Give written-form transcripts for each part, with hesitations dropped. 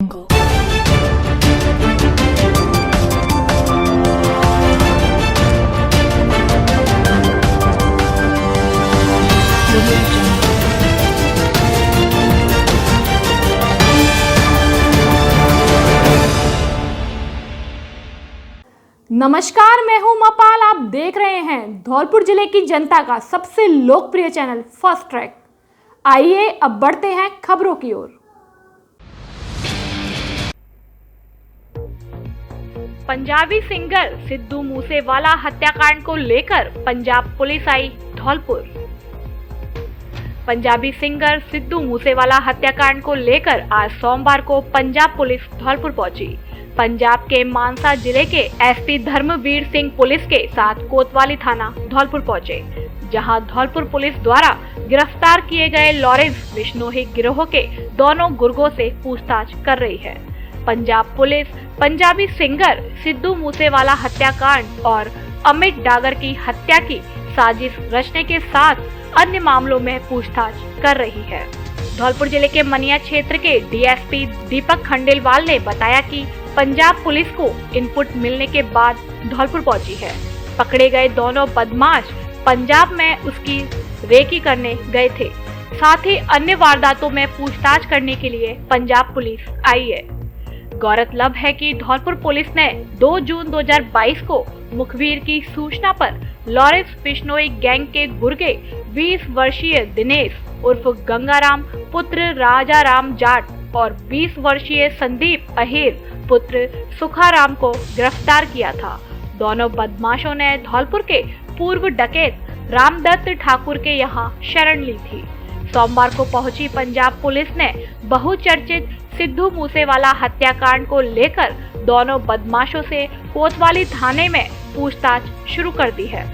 नमस्कार, मैं हूं मपाल। आप देख रहे हैं धौलपुर जिले की जनता का सबसे लोकप्रिय चैनल फर्स्ट ट्रैक। आइए अब बढ़ते हैं खबरों की ओर। पंजाबी सिंगर सिद्धू मूसेवाला हत्याकांड को लेकर पंजाब पुलिस आई धौलपुर। पंजाबी सिंगर सिद्धू मूसेवाला हत्याकांड को लेकर आज सोमवार को पंजाब पुलिस धौलपुर पहुंची। पंजाब के मानसा जिले के एसपी धर्मवीर सिंह पुलिस के साथ कोतवाली थाना धौलपुर पहुंचे, जहां धौलपुर पुलिस द्वारा गिरफ्तार किए गए लॉरेंस बिश्नोई गिरोह के दोनों गुर्गों से पूछताछ कर रही है। पंजाब पुलिस पंजाबी सिंगर सिद्धू मूसेवाला हत्याकांड और अमित डागर की हत्या की साजिश रचने के साथ अन्य मामलों में पूछताछ कर रही है। धौलपुर जिले के मनिया क्षेत्र के डीएसपी दीपक खंडेलवाल ने बताया कि पंजाब पुलिस को इनपुट मिलने के बाद धौलपुर पहुंची है। पकड़े गए दोनों बदमाश पंजाब में उसकी रेकी करने गए थे, साथ ही अन्य वारदातों में पूछताछ करने के लिए पंजाब पुलिस आई है। गौरतलब है कि धौलपुर पुलिस ने 2 जून 2022 को मुखबिर की सूचना पर लॉरेंस बिश्नोई गैंग के गुर्गे 20 वर्षीय दिनेश उर्फ गंगाराम पुत्र राजाराम जाट और 20 वर्षीय संदीप अहिर पुत्र सुखाराम को गिरफ्तार किया था। दोनों बदमाशों ने धौलपुर के पूर्व डकैत रामदत्त ठाकुर के यहां शरण ली थी। सोमवार को पहुंची पंजाब पुलिस ने बहुचर्चित सिद्धू मूसेवाला हत्याकांड को लेकर दोनों बदमाशों से कोतवाली थाने में पूछताछ शुरू कर दी है।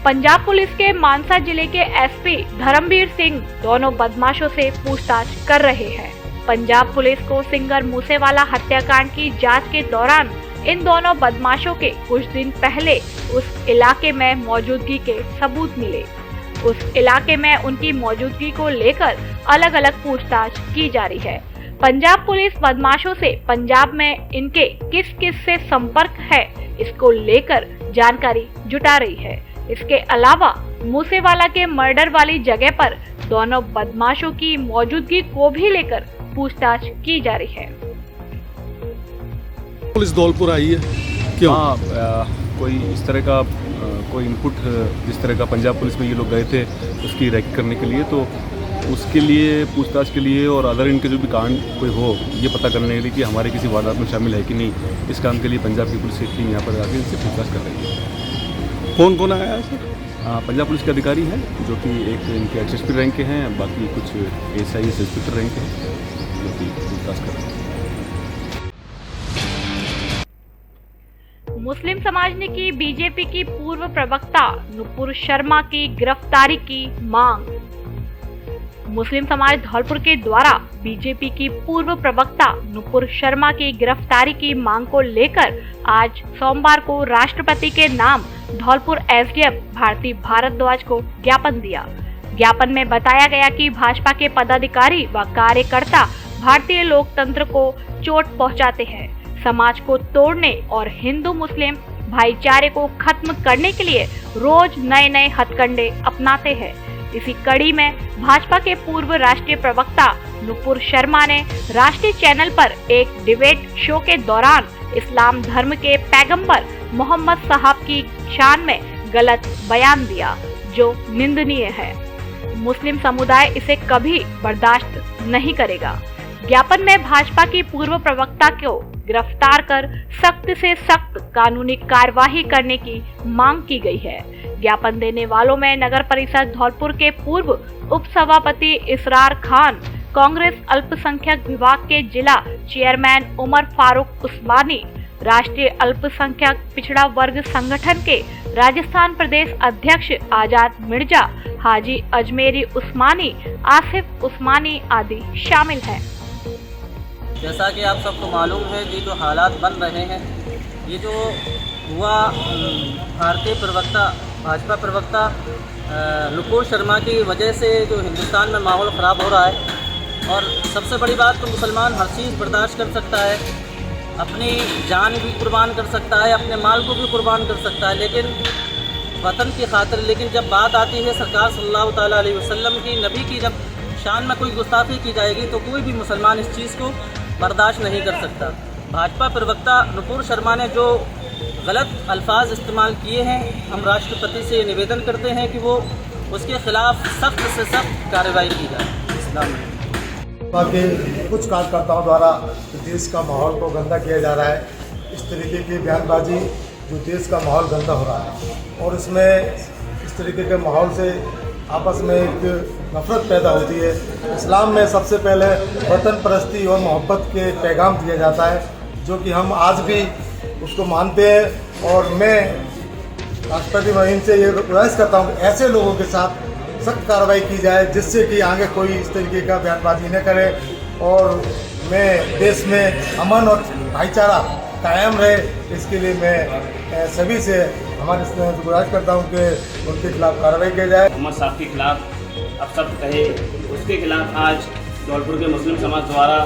पंजाब पुलिस के मानसा जिले के एसपी धर्मवीर सिंह दोनों बदमाशों से पूछताछ कर रहे हैं। पंजाब पुलिस को सिंगर मूसेवाला हत्याकांड की जांच के दौरान इन दोनों बदमाशों के कुछ दिन पहले उस इलाके में मौजूदगी के सबूत मिले। उस इलाके में उनकी मौजूदगी को लेकर अलग अलग पूछताछ की जा रही है। पंजाब पुलिस बदमाशों से पंजाब में इनके किस किस से संपर्क है, इसको लेकर जानकारी जुटा रही है। इसके अलावा मूसेवाला के मर्डर वाली जगह पर दोनों बदमाशों की मौजूदगी को भी लेकर पूछताछ की जा रही है। पुलिस धौलपुर आई है क्यों? कोई इस तरह का कोई इनपुट जिस तरह का पंजाब पुलिस में ये लोग गए थे उसकी रैकी करने के लिए, तो उसके लिए पूछताछ के लिए और अदर इनके जो भी कांड कोई हो ये पता करने के लिए कि हमारे किसी वारदात में शामिल है कि नहीं, इस काम के लिए पंजाब की पुलिस की टीम यहाँ पर आकर इनसे पूछताछ कर रही है। कौन कौन आया है सर? पंजाब पुलिस के अधिकारी हैं जो कि एक इनके एसएसपी रैंक के हैं, बाकी कुछ एएसआई इंस्पेक्टर रैंक के हैं जो कि पूछताछ कर रहे हैं। मुस्लिम समाज ने की बीजेपी की पूर्व प्रवक्ता नुपुर शर्मा की गिरफ्तारी की मांग। मुस्लिम समाज धौलपुर के द्वारा बीजेपी की पूर्व प्रवक्ता नुपुर शर्मा की गिरफ्तारी की मांग को लेकर आज सोमवार को राष्ट्रपति के नाम धौलपुर एसडीएम भारती भारद्वाज को ज्ञापन दिया। ज्ञापन में बताया गया कि भाजपा के पदाधिकारी व कार्यकर्ता भारतीय लोकतंत्र को चोट पहुंचाते हैं, समाज को तोड़ने और हिंदू मुस्लिम भाईचारे को खत्म करने के लिए रोज नए नए हथकंडे अपनाते हैं। इसी कड़ी में भाजपा के पूर्व राष्ट्रीय प्रवक्ता नुपुर शर्मा ने राष्ट्रीय चैनल पर एक डिबेट शो के दौरान इस्लाम धर्म के पैगंबर मोहम्मद साहब की शान में गलत बयान दिया, जो निंदनीय है। मुस्लिम समुदाय इसे कभी बर्दाश्त नहीं करेगा। ज्ञापन में भाजपा की पूर्व प्रवक्ता को गिरफ्तार कर सख्त से सख्त कानूनी कार्यवाही करने की मांग की गई है। ज्ञापन देने वालों में नगर परिषद धौलपुर के पूर्व उप सभापति इसरार खान, कांग्रेस अल्पसंख्यक विभाग के जिला चेयरमैन उमर फारूक उस्मानी, राष्ट्रीय अल्पसंख्यक पिछड़ा वर्ग संगठन के राजस्थान प्रदेश अध्यक्ष आजाद मिर्जा, हाजी अजमेरी उस्मानी, आसिफ उस्मानी आदि शामिल हैं। जैसा कि आप सबको मालूम है कि जो हालात बन रहे हैं, ये जो हुआ भारतीय प्रवक्ता भाजपा प्रवक्ता नुपुर शर्मा की वजह से जो हिंदुस्तान में माहौल ख़राब हो रहा है, और सबसे बड़ी बात तो मुसलमान हर चीज़ बर्दाश्त कर सकता है, अपनी जान भी कुर्बान कर सकता है, अपने माल को भी कुर्बान कर सकता है, लेकिन वतन की खातिर। लेकिन जब बात आती है सरकार सल्लल्लाहु ताला अलैहि वसल्लम की, नबी की जब शान में कोई गुस्ताखी की जाएगी तो कोई भी मुसलमान इस चीज़ को बर्दाश्त नहीं कर सकता। भाजपा प्रवक्ता नुपुर शर्मा ने जो गलत अल्फाज इस्तेमाल किए हैं, हम राष्ट्रपति से निवेदन करते हैं कि वो उसके खिलाफ सख्त से सख्त कार्रवाई की जाए। इस्लाम बाकी कुछ कार्यकर्ताओं द्वारा देश का माहौल को गंदा किया जा रहा है, इस तरीके की बयानबाजी जो देश का माहौल गंदा हो रहा है, और इसमें इस तरीके के माहौल से आपस में एक नफरत पैदा होती है। इस्लाम में सबसे पहले वतन परस्ती और मोहब्बत के पैगाम दिया जाता है, जो कि हम आज भी उसको मानते हैं। और मैं राष्ट्रपति मुहिम से ये गुजारिश करता हूँ कि ऐसे लोगों के साथ सख्त कार्रवाई की जाए, जिससे कि आगे कोई इस तरीके का बयानबाजी न करे और मैं देश में अमन और भाईचारा कायम रहे, इसके लिए मैं सभी से हमारे गुजारिश करता हूँ कि उनके खिलाफ कार्रवाई की जाए। मोहम्मद साहब के खिलाफ अब सब कहे, उसके खिलाफ आज धौलपुर के मुस्लिम समाज द्वारा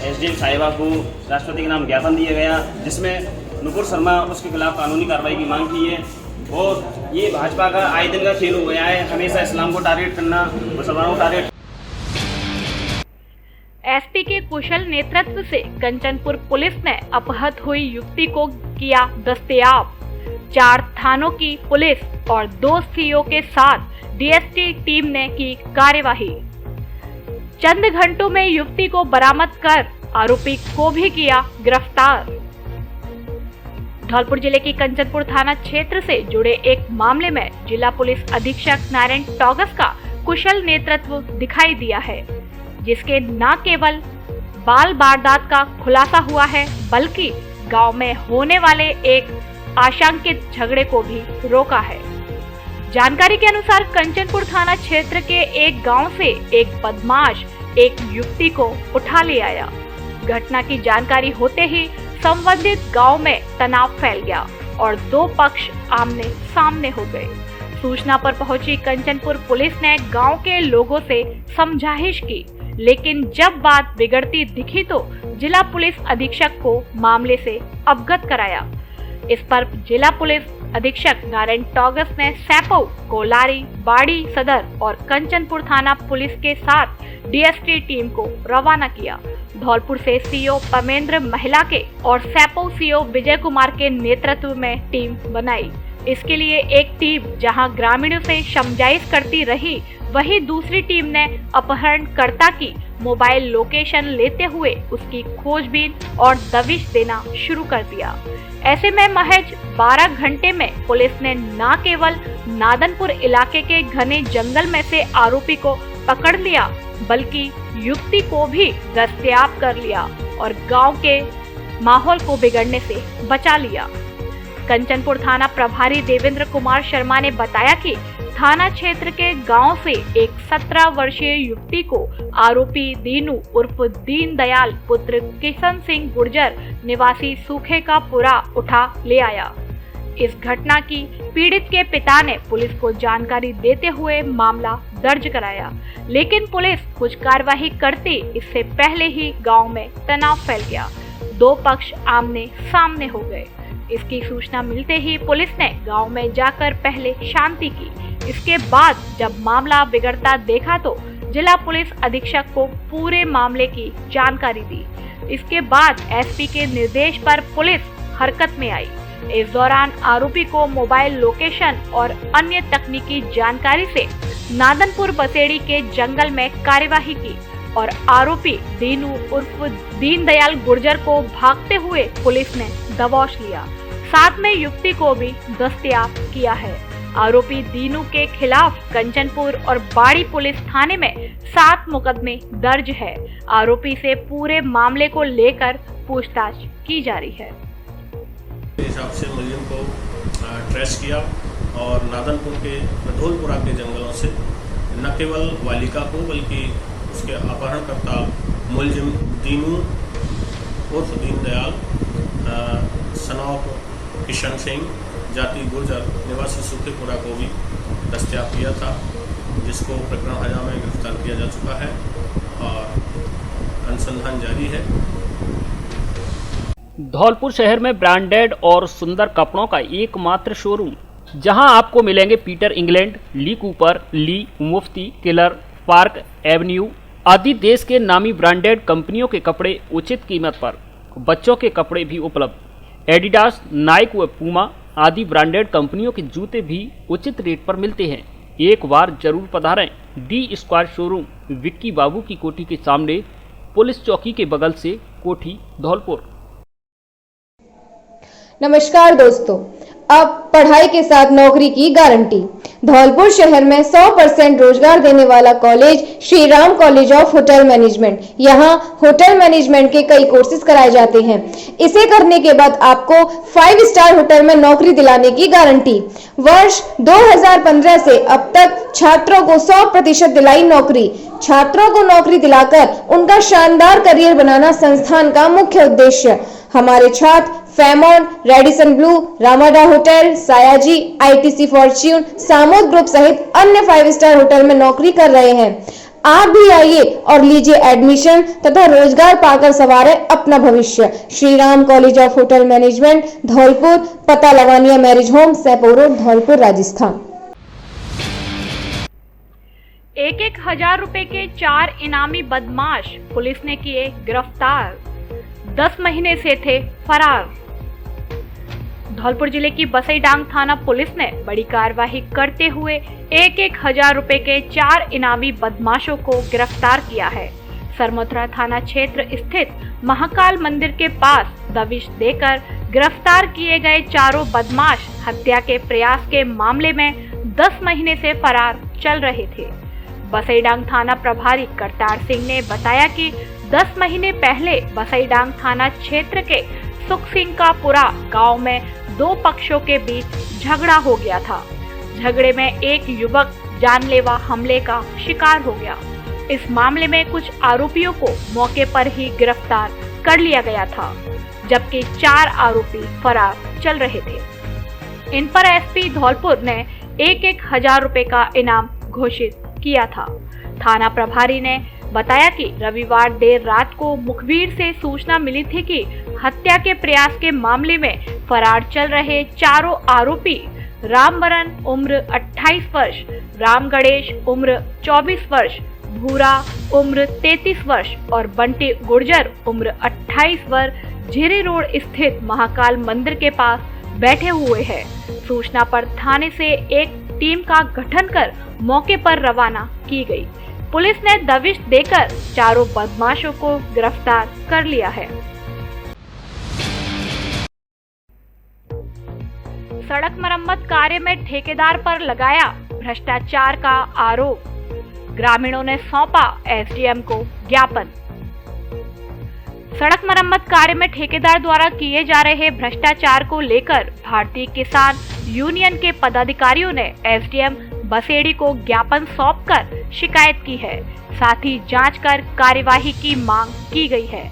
एसडीएम साहिबा को राष्ट्रपति के नाम ज्ञापन दिया गया, जिसमें नुपुर शर्मा उसके खिलाफ कानूनी कार्रवाई की मांग की है। और ये भाजपा का आए दिन का खेल हो गया है, हमेशा इस्लाम को टारगेट करना, मुसलमानों को टारगेट। एसपी के कुशल नेतृत्व से कंचनपुर पुलिस ने अपहृत हुई युवती को किया दस्तयाब। 4 थानों की पुलिस और 2 सीओ के साथ डीएसटी टीम ने की कार्यवाही। चंद घंटों में युवती को बरामद कर आरोपी को भी किया गिरफ्तार। धौलपुर जिले की कंचनपुर थाना क्षेत्र से जुड़े एक मामले में जिला पुलिस अधीक्षक नारायण टॉगस का कुशल नेतृत्व दिखाई दिया है, जिसके न केवल बाल वारदात का खुलासा हुआ है, बल्कि गांव में होने वाले एक आशंकित झगड़े को भी रोका है। जानकारी के अनुसार कंचनपुर थाना क्षेत्र के एक गांव से एक बदमाश एक युवती को उठा ले आया। घटना की जानकारी होते ही संबंधित गांव में तनाव फैल गया और 2 पक्ष आमने सामने हो गए। सूचना पर पहुंची कंचनपुर पुलिस ने गांव के लोगों से समझाइश की, लेकिन जब बात बिगड़ती दिखी तो जिला पुलिस अधीक्षक को मामले से अवगत कराया। इस पर जिला पुलिस अधीक्षक नारायण टॉगस ने सैपौ, कोलारी, बाड़ी सदर और कंचनपुर थाना पुलिस के साथ डीएसटी टीम को रवाना किया। धौलपुर से सीओ परमेंद्र महिला के और सैपौ सीओ विजय कुमार के नेतृत्व में टीम बनाई। इसके लिए एक टीम जहां ग्रामीणों से समझाइश करती रही, वहीं दूसरी टीम ने अपहरणकर्ता की मोबाइल लोकेशन लेते हुए उसकी खोजबीन और दबिश देना शुरू कर दिया। ऐसे में महज 12 घंटे में पुलिस ने न केवल नादनपुर इलाके के घने जंगल में से आरोपी को पकड़ लिया, बल्कि युवती को भी दस्तयाब कर लिया और गांव के माहौल को बिगड़ने से बचा लिया। कंचनपुर थाना प्रभारी देवेंद्र कुमार शर्मा ने बताया कि थाना क्षेत्र के गांव से एक 17 वर्षीय युवती को आरोपी दीनू उर्फ दीन दयाल पुत्र किशन सिंह गुर्जर निवासी सूखे का पुरा उठा ले आया। इस घटना की पीड़ित के पिता ने पुलिस को जानकारी देते हुए मामला दर्ज कराया, लेकिन पुलिस कुछ कार्रवाई करती इससे पहले ही गांव में तनाव फैल गया। 2 पक्ष आमने सामने हो गए। इसकी सूचना मिलते ही पुलिस ने गांव में जाकर पहले शांति की। इसके बाद जब मामला बिगड़ता देखा तो जिला पुलिस अधीक्षक को पूरे मामले की जानकारी दी। इसके बाद एसपी के निर्देश पर पुलिस हरकत में आई। इस दौरान आरोपी को मोबाइल लोकेशन और अन्य तकनीकी जानकारी से नादनपुर बसेड़ी के जंगल में कार्यवाही की और आरोपी दीनू उर्फ दीन दयाल गुर्जर को भागते हुए पुलिस ने दबोच लिया। साथ में युवती को भी दस्तयाब किया है। आरोपी दीनू के खिलाफ कंचनपुर और बाड़ी पुलिस थाने में 7 मुकदमे दर्ज है। आरोपी से पूरे मामले को लेकर पूछताछ की जा रही है। हिसाब से मुलजिम को ट्रेस किया और नादनपुर के धौलपुरा के जंगलों से न केवल बालिका को बल्कि उसके अपहरणकर्ता मुलजिम दीनू उर्फ दीन दयाल सनौफ किशन सिंह जाति गुर्जर निवासी सूखेपुरा को भी दस्तयाब किया था, जिसको प्रकरण हजा में गिरफ्तार किया जा चुका है और अनुसंधान जारी है। धौलपुर शहर में ब्रांडेड और सुंदर कपड़ों का एकमात्र शोरूम, जहां आपको मिलेंगे पीटर इंग्लैंड, ली कूपर, ली, मुफ्ती, किलर, पार्क एवेन्यू आदि देश के नामी ब्रांडेड कंपनियों के कपड़े उचित कीमत पर। बच्चों के कपड़े भी उपलब्ध। एडिडास, नाइक व पूमा आदि ब्रांडेड कंपनियों के जूते भी उचित रेट पर मिलते हैं। एक बार जरूर पधारें। डी स्क्वायर शोरूम, विक्की बाबू की कोठी के सामने, पुलिस चौकी के बगल से, कोठी, धौलपुर। नमस्कार दोस्तों, अब पढ़ाई के साथ नौकरी की गारंटी। धौलपुर शहर में 100% रोजगार देने वाला college Shri Ram college of hotel management. यहाँ होटल मैनेजमेंट के कई कोर्सेज कराए जाते हैं। इसे करने के बाद आपको 5 स्टार होटल में नौकरी दिलाने की गारंटी। वर्ष 2015 से अब तक छात्रों को 100% दिलाई नौकरी। छात्रों को नौकरी दिलाकर उनका शानदार करियर बनाना संस्थान का मुख्य उद्देश्य। हमारे छात्र फेमॉन, Radisson Blu, Ramada hotel, Sayaji, ITC Fortune, Samod group सहित अन्य 5 स्टार होटल में नौकरी कर रहे हैं। आप भी आइए और लीजिए एडमिशन तथा रोजगार पाकर संवारें अपना भविष्य। Shri Ram college of hotel management, Dholpur. पता Lavania marriage home, Saipau road, Dholpur, Rajasthan. 1-1 हजार रुपए के 4 इनामी बदमाश पुलिस ने किए गिरफ्तार। 10 महीने से थे फरार। धौलपुर जिले की बसईडांग थाना पुलिस ने बड़ी कार्रवाई करते हुए 1-1 हजार रुपए के 4 इनामी बदमाशों को गिरफ्तार किया है। सरमथुरा थाना क्षेत्र स्थित महाकाल मंदिर के पास दबिश देकर गिरफ्तार किए गए चारों बदमाश हत्या के प्रयास के मामले में 10 महीने से फरार चल रहे थे। बसईडांग थाना प्रभारी करतार सिंह ने बताया कि 10 महीने पहले बसईडांग थाना क्षेत्र के सुखसिंहपुरा गांव में 2 पक्षों के बीच झगड़ा हो गया था। झगड़े में एक युवक जानलेवा हमले का शिकार हो गया। इस मामले में कुछ आरोपियों को मौके पर ही गिरफ्तार कर लिया गया था, जबकि 4 आरोपी फरार चल रहे थे। इन पर एसपी धौलपुर ने 1-1 हजार रुपए का इनाम घोषित किया था। थाना प्रभारी ने बताया कि रविवार देर रात को मुखबिर से सूचना मिली थी कि हत्या के प्रयास के मामले में फरार चल रहे चारों आरोपी रामबरन उम्र 28 वर्ष, राम गणेश उम्र 24 वर्ष, भूरा उम्र 33 वर्ष और बंटी गुर्जर उम्र 28 वर्ष झेरे रोड स्थित महाकाल मंदिर के पास बैठे हुए हैं। सूचना पर थाने से एक टीम का गठन कर मौके पर रवाना की गई। पुलिस ने दबिश देकर चारों बदमाशों को गिरफ्तार कर लिया है। सड़क मरम्मत कार्य में ठेकेदार पर लगाया भ्रष्टाचार का आरोप। ग्रामीणों ने सौंपा एसडीएम को ज्ञापन। सड़क मरम्मत कार्य में ठेकेदार द्वारा किए जा रहे भ्रष्टाचार को लेकर भारतीय किसान यूनियन के पदाधिकारियों ने एसडीएम बसेड़ी को ज्ञापन सौंपकर शिकायत की है। साथ ही जांच कर कार्यवाही की मांग की गई है।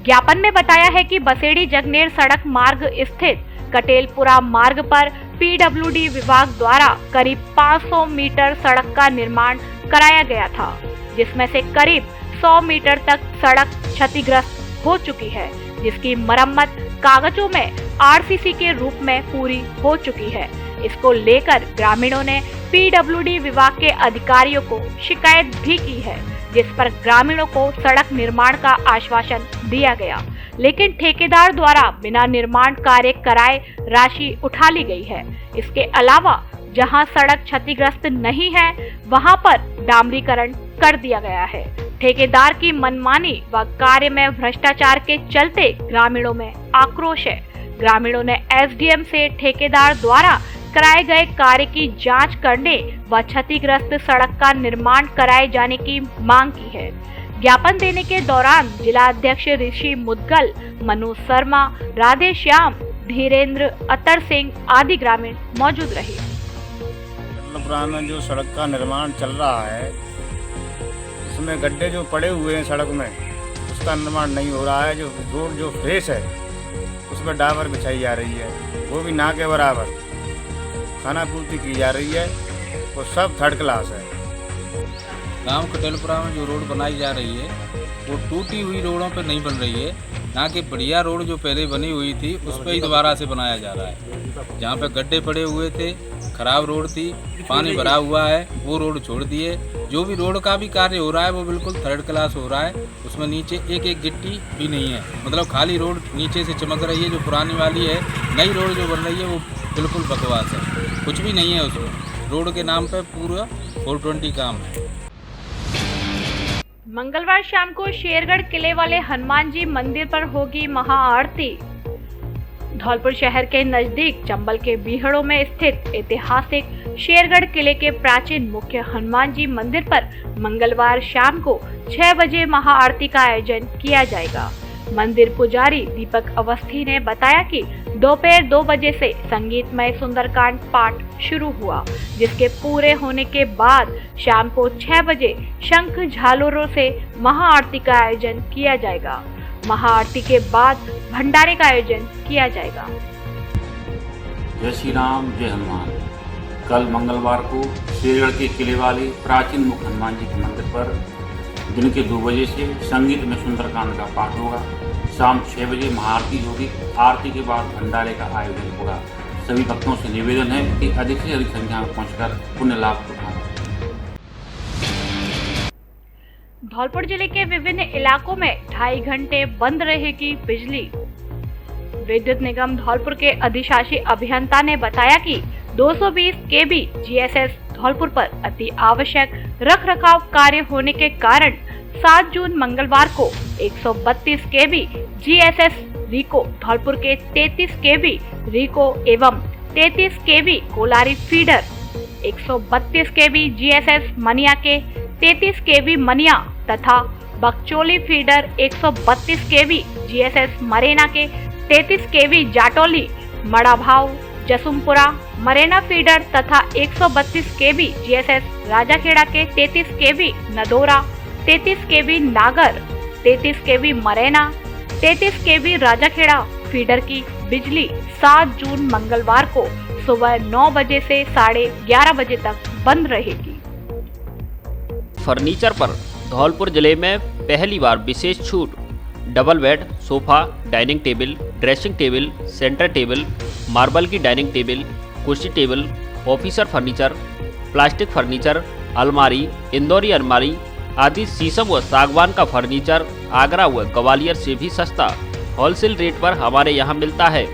ज्ञापन में बताया है कि बसेड़ी जगनेर सड़क मार्ग स्थित कटेलपुरा मार्ग पर पीडब्ल्यूडी विभाग द्वारा करीब 500 मीटर सड़क का निर्माण कराया गया था, जिसमें से करीब 100 मीटर तक सड़क क्षतिग्रस्त हो चुकी है, जिसकी मरम्मत कागजों में आरसीसी के रूप में पूरी हो चुकी है। इसको लेकर ग्रामीणों ने पीडब्ल्यूडी विभाग के अधिकारियों को शिकायत भी की है, जिस पर ग्रामीणों को सड़क निर्माण का आश्वासन दिया गया, लेकिन ठेकेदार द्वारा बिना निर्माण कार्य कराए राशि उठा ली गई है। इसके अलावा जहां सड़क क्षतिग्रस्त नहीं है, वहां पर डामरीकरण कर दिया गया है। ठेकेदार की मनमानी व कार्य में भ्रष्टाचार के चलते ग्रामीणों में आक्रोश है। ग्रामीणों ने एसडीएम से ठेकेदार द्वारा कराए गए कार्य की जांच करने व क्षतिग्रस्त सड़क का निर्माण कराए जाने की मांग की है। ज्ञापन देने के दौरान जिला अध्यक्ष ऋषि मुदगल, मनोज शर्मा, राधे श्याम, धीरेन्द्र, अतर सिंह आदि ग्रामीण मौजूद रहे। में जो सड़क का निर्माण चल रहा है, उसमें गड्ढे जो पड़े हुए हैं सड़क में, उसका निर्माण नहीं हो रहा है। जो रोड जो फ्रेश है उसमें डाबर बिछाई जा रही है, वो भी ना के बराबर। खाना पूर्ति की जा रही है, वो सब थर्ड क्लास है। गांव कटेलपुरा में जो रोड बनाई जा रही है वो टूटी हुई रोडों पर नहीं बन रही है, ना कि बढ़िया रोड जो पहले बनी हुई थी उस पर ही दोबारा से बनाया जा रहा है। जहाँ पे गड्ढे पड़े हुए थे, खराब रोड थी, पानी भरा हुआ है, वो रोड छोड़ दिए। जो भी रोड का भी कार्य हो रहा है वो बिल्कुल थर्ड क्लास हो रहा है। उसमें नीचे एक एक गिट्टी भी नहीं है, मतलब खाली रोड नीचे से चमक रही है। जो पुरानी वाली है, नई रोड जो बन रही है वो बिल्कुल बकवास है, कुछ भी नहीं है उसमें। रोड के नाम पे पूरा 420 काम है। मंगलवार शाम को शेरगढ़ किले वाले हनुमान जी मंदिर पर होगी महाआरती। धौलपुर शहर के नजदीक चंबल के बीहड़ों में स्थित ऐतिहासिक शेरगढ़ किले के प्राचीन मुख्य हनुमान जी मंदिर पर मंगलवार शाम को 6 बजे महाआरती का आयोजन किया जाएगा। मंदिर पुजारी दीपक अवस्थी ने बताया कि दोपहर 2 बजे से संगीतमय सुंदरकांड पाठ शुरू हुआ, जिसके पूरे होने के बाद शाम को 6 बजे शंख झालरों से महाआरती का आयोजन किया जाएगा। महाआरती के बाद भंडारे का आयोजन किया जाएगा। जय श्री राम, जय हनुमान। कल मंगलवार को शेरगढ़ के किले वाले प्राचीन मुख्य हनुमान जी के मंदिर पर दिन के 2 बजे से संगीत में सुंदरकांड का पाठ होगा। शाम 6 बजे महाआरती होगी। आरती के बाद भंडारे का आयोजन होगा। सभी भक्तों से निवेदन है कि अधिक से अधिक संख्या में पहुंचकर पुण्य लाभ उठाएं। धौलपुर जिले के विभिन्न इलाकों में 2.5 घंटे बंद रहेगी बिजली। विद्युत निगम धौलपुर के अधिशासी अभियंता ने बताया कि 220 kV GSS धौलपुर पर अति आवश्यक रखरखाव कार्य होने के कारण 7 जून मंगलवार को 132 kV GSS रिको धौलपुर के 33 kV रिको एवं 33 kV कोलारी फीडर, 132 kV GSS मनिया के 33 kV मनिया तथा बकचोली फीडर 132 kV GSS मरेना के 33 kV जाटोली, मड़ाभाव, जसुमपुरा मरेना फीडर तथा 132 kV GSS राजाखेड़ा के 33 kV नदोरा, 33 kV नागर, 33 kV मरेना, 33 kV राजाखेड़ा फीडर की बिजली 7 जून मंगलवार को सुबह 9 बजे से 11:30 बजे तक बंद रहेगी। फर्नीचर पर धौलपुर जिले में पहली बार विशेष छूट। Double bed, sofa, dining table, dressing table, centre table, marble की डाइनिंग टेबल, कुर्सी table, officer furniture, plastic furniture, अलमारी, इंदौरी अलमारी आदि शीशम व सागवान का फर्नीचर आगरा व ग्वालियर से भी सस्ता होलसेल रेट पर हमारे यहाँ मिलता है।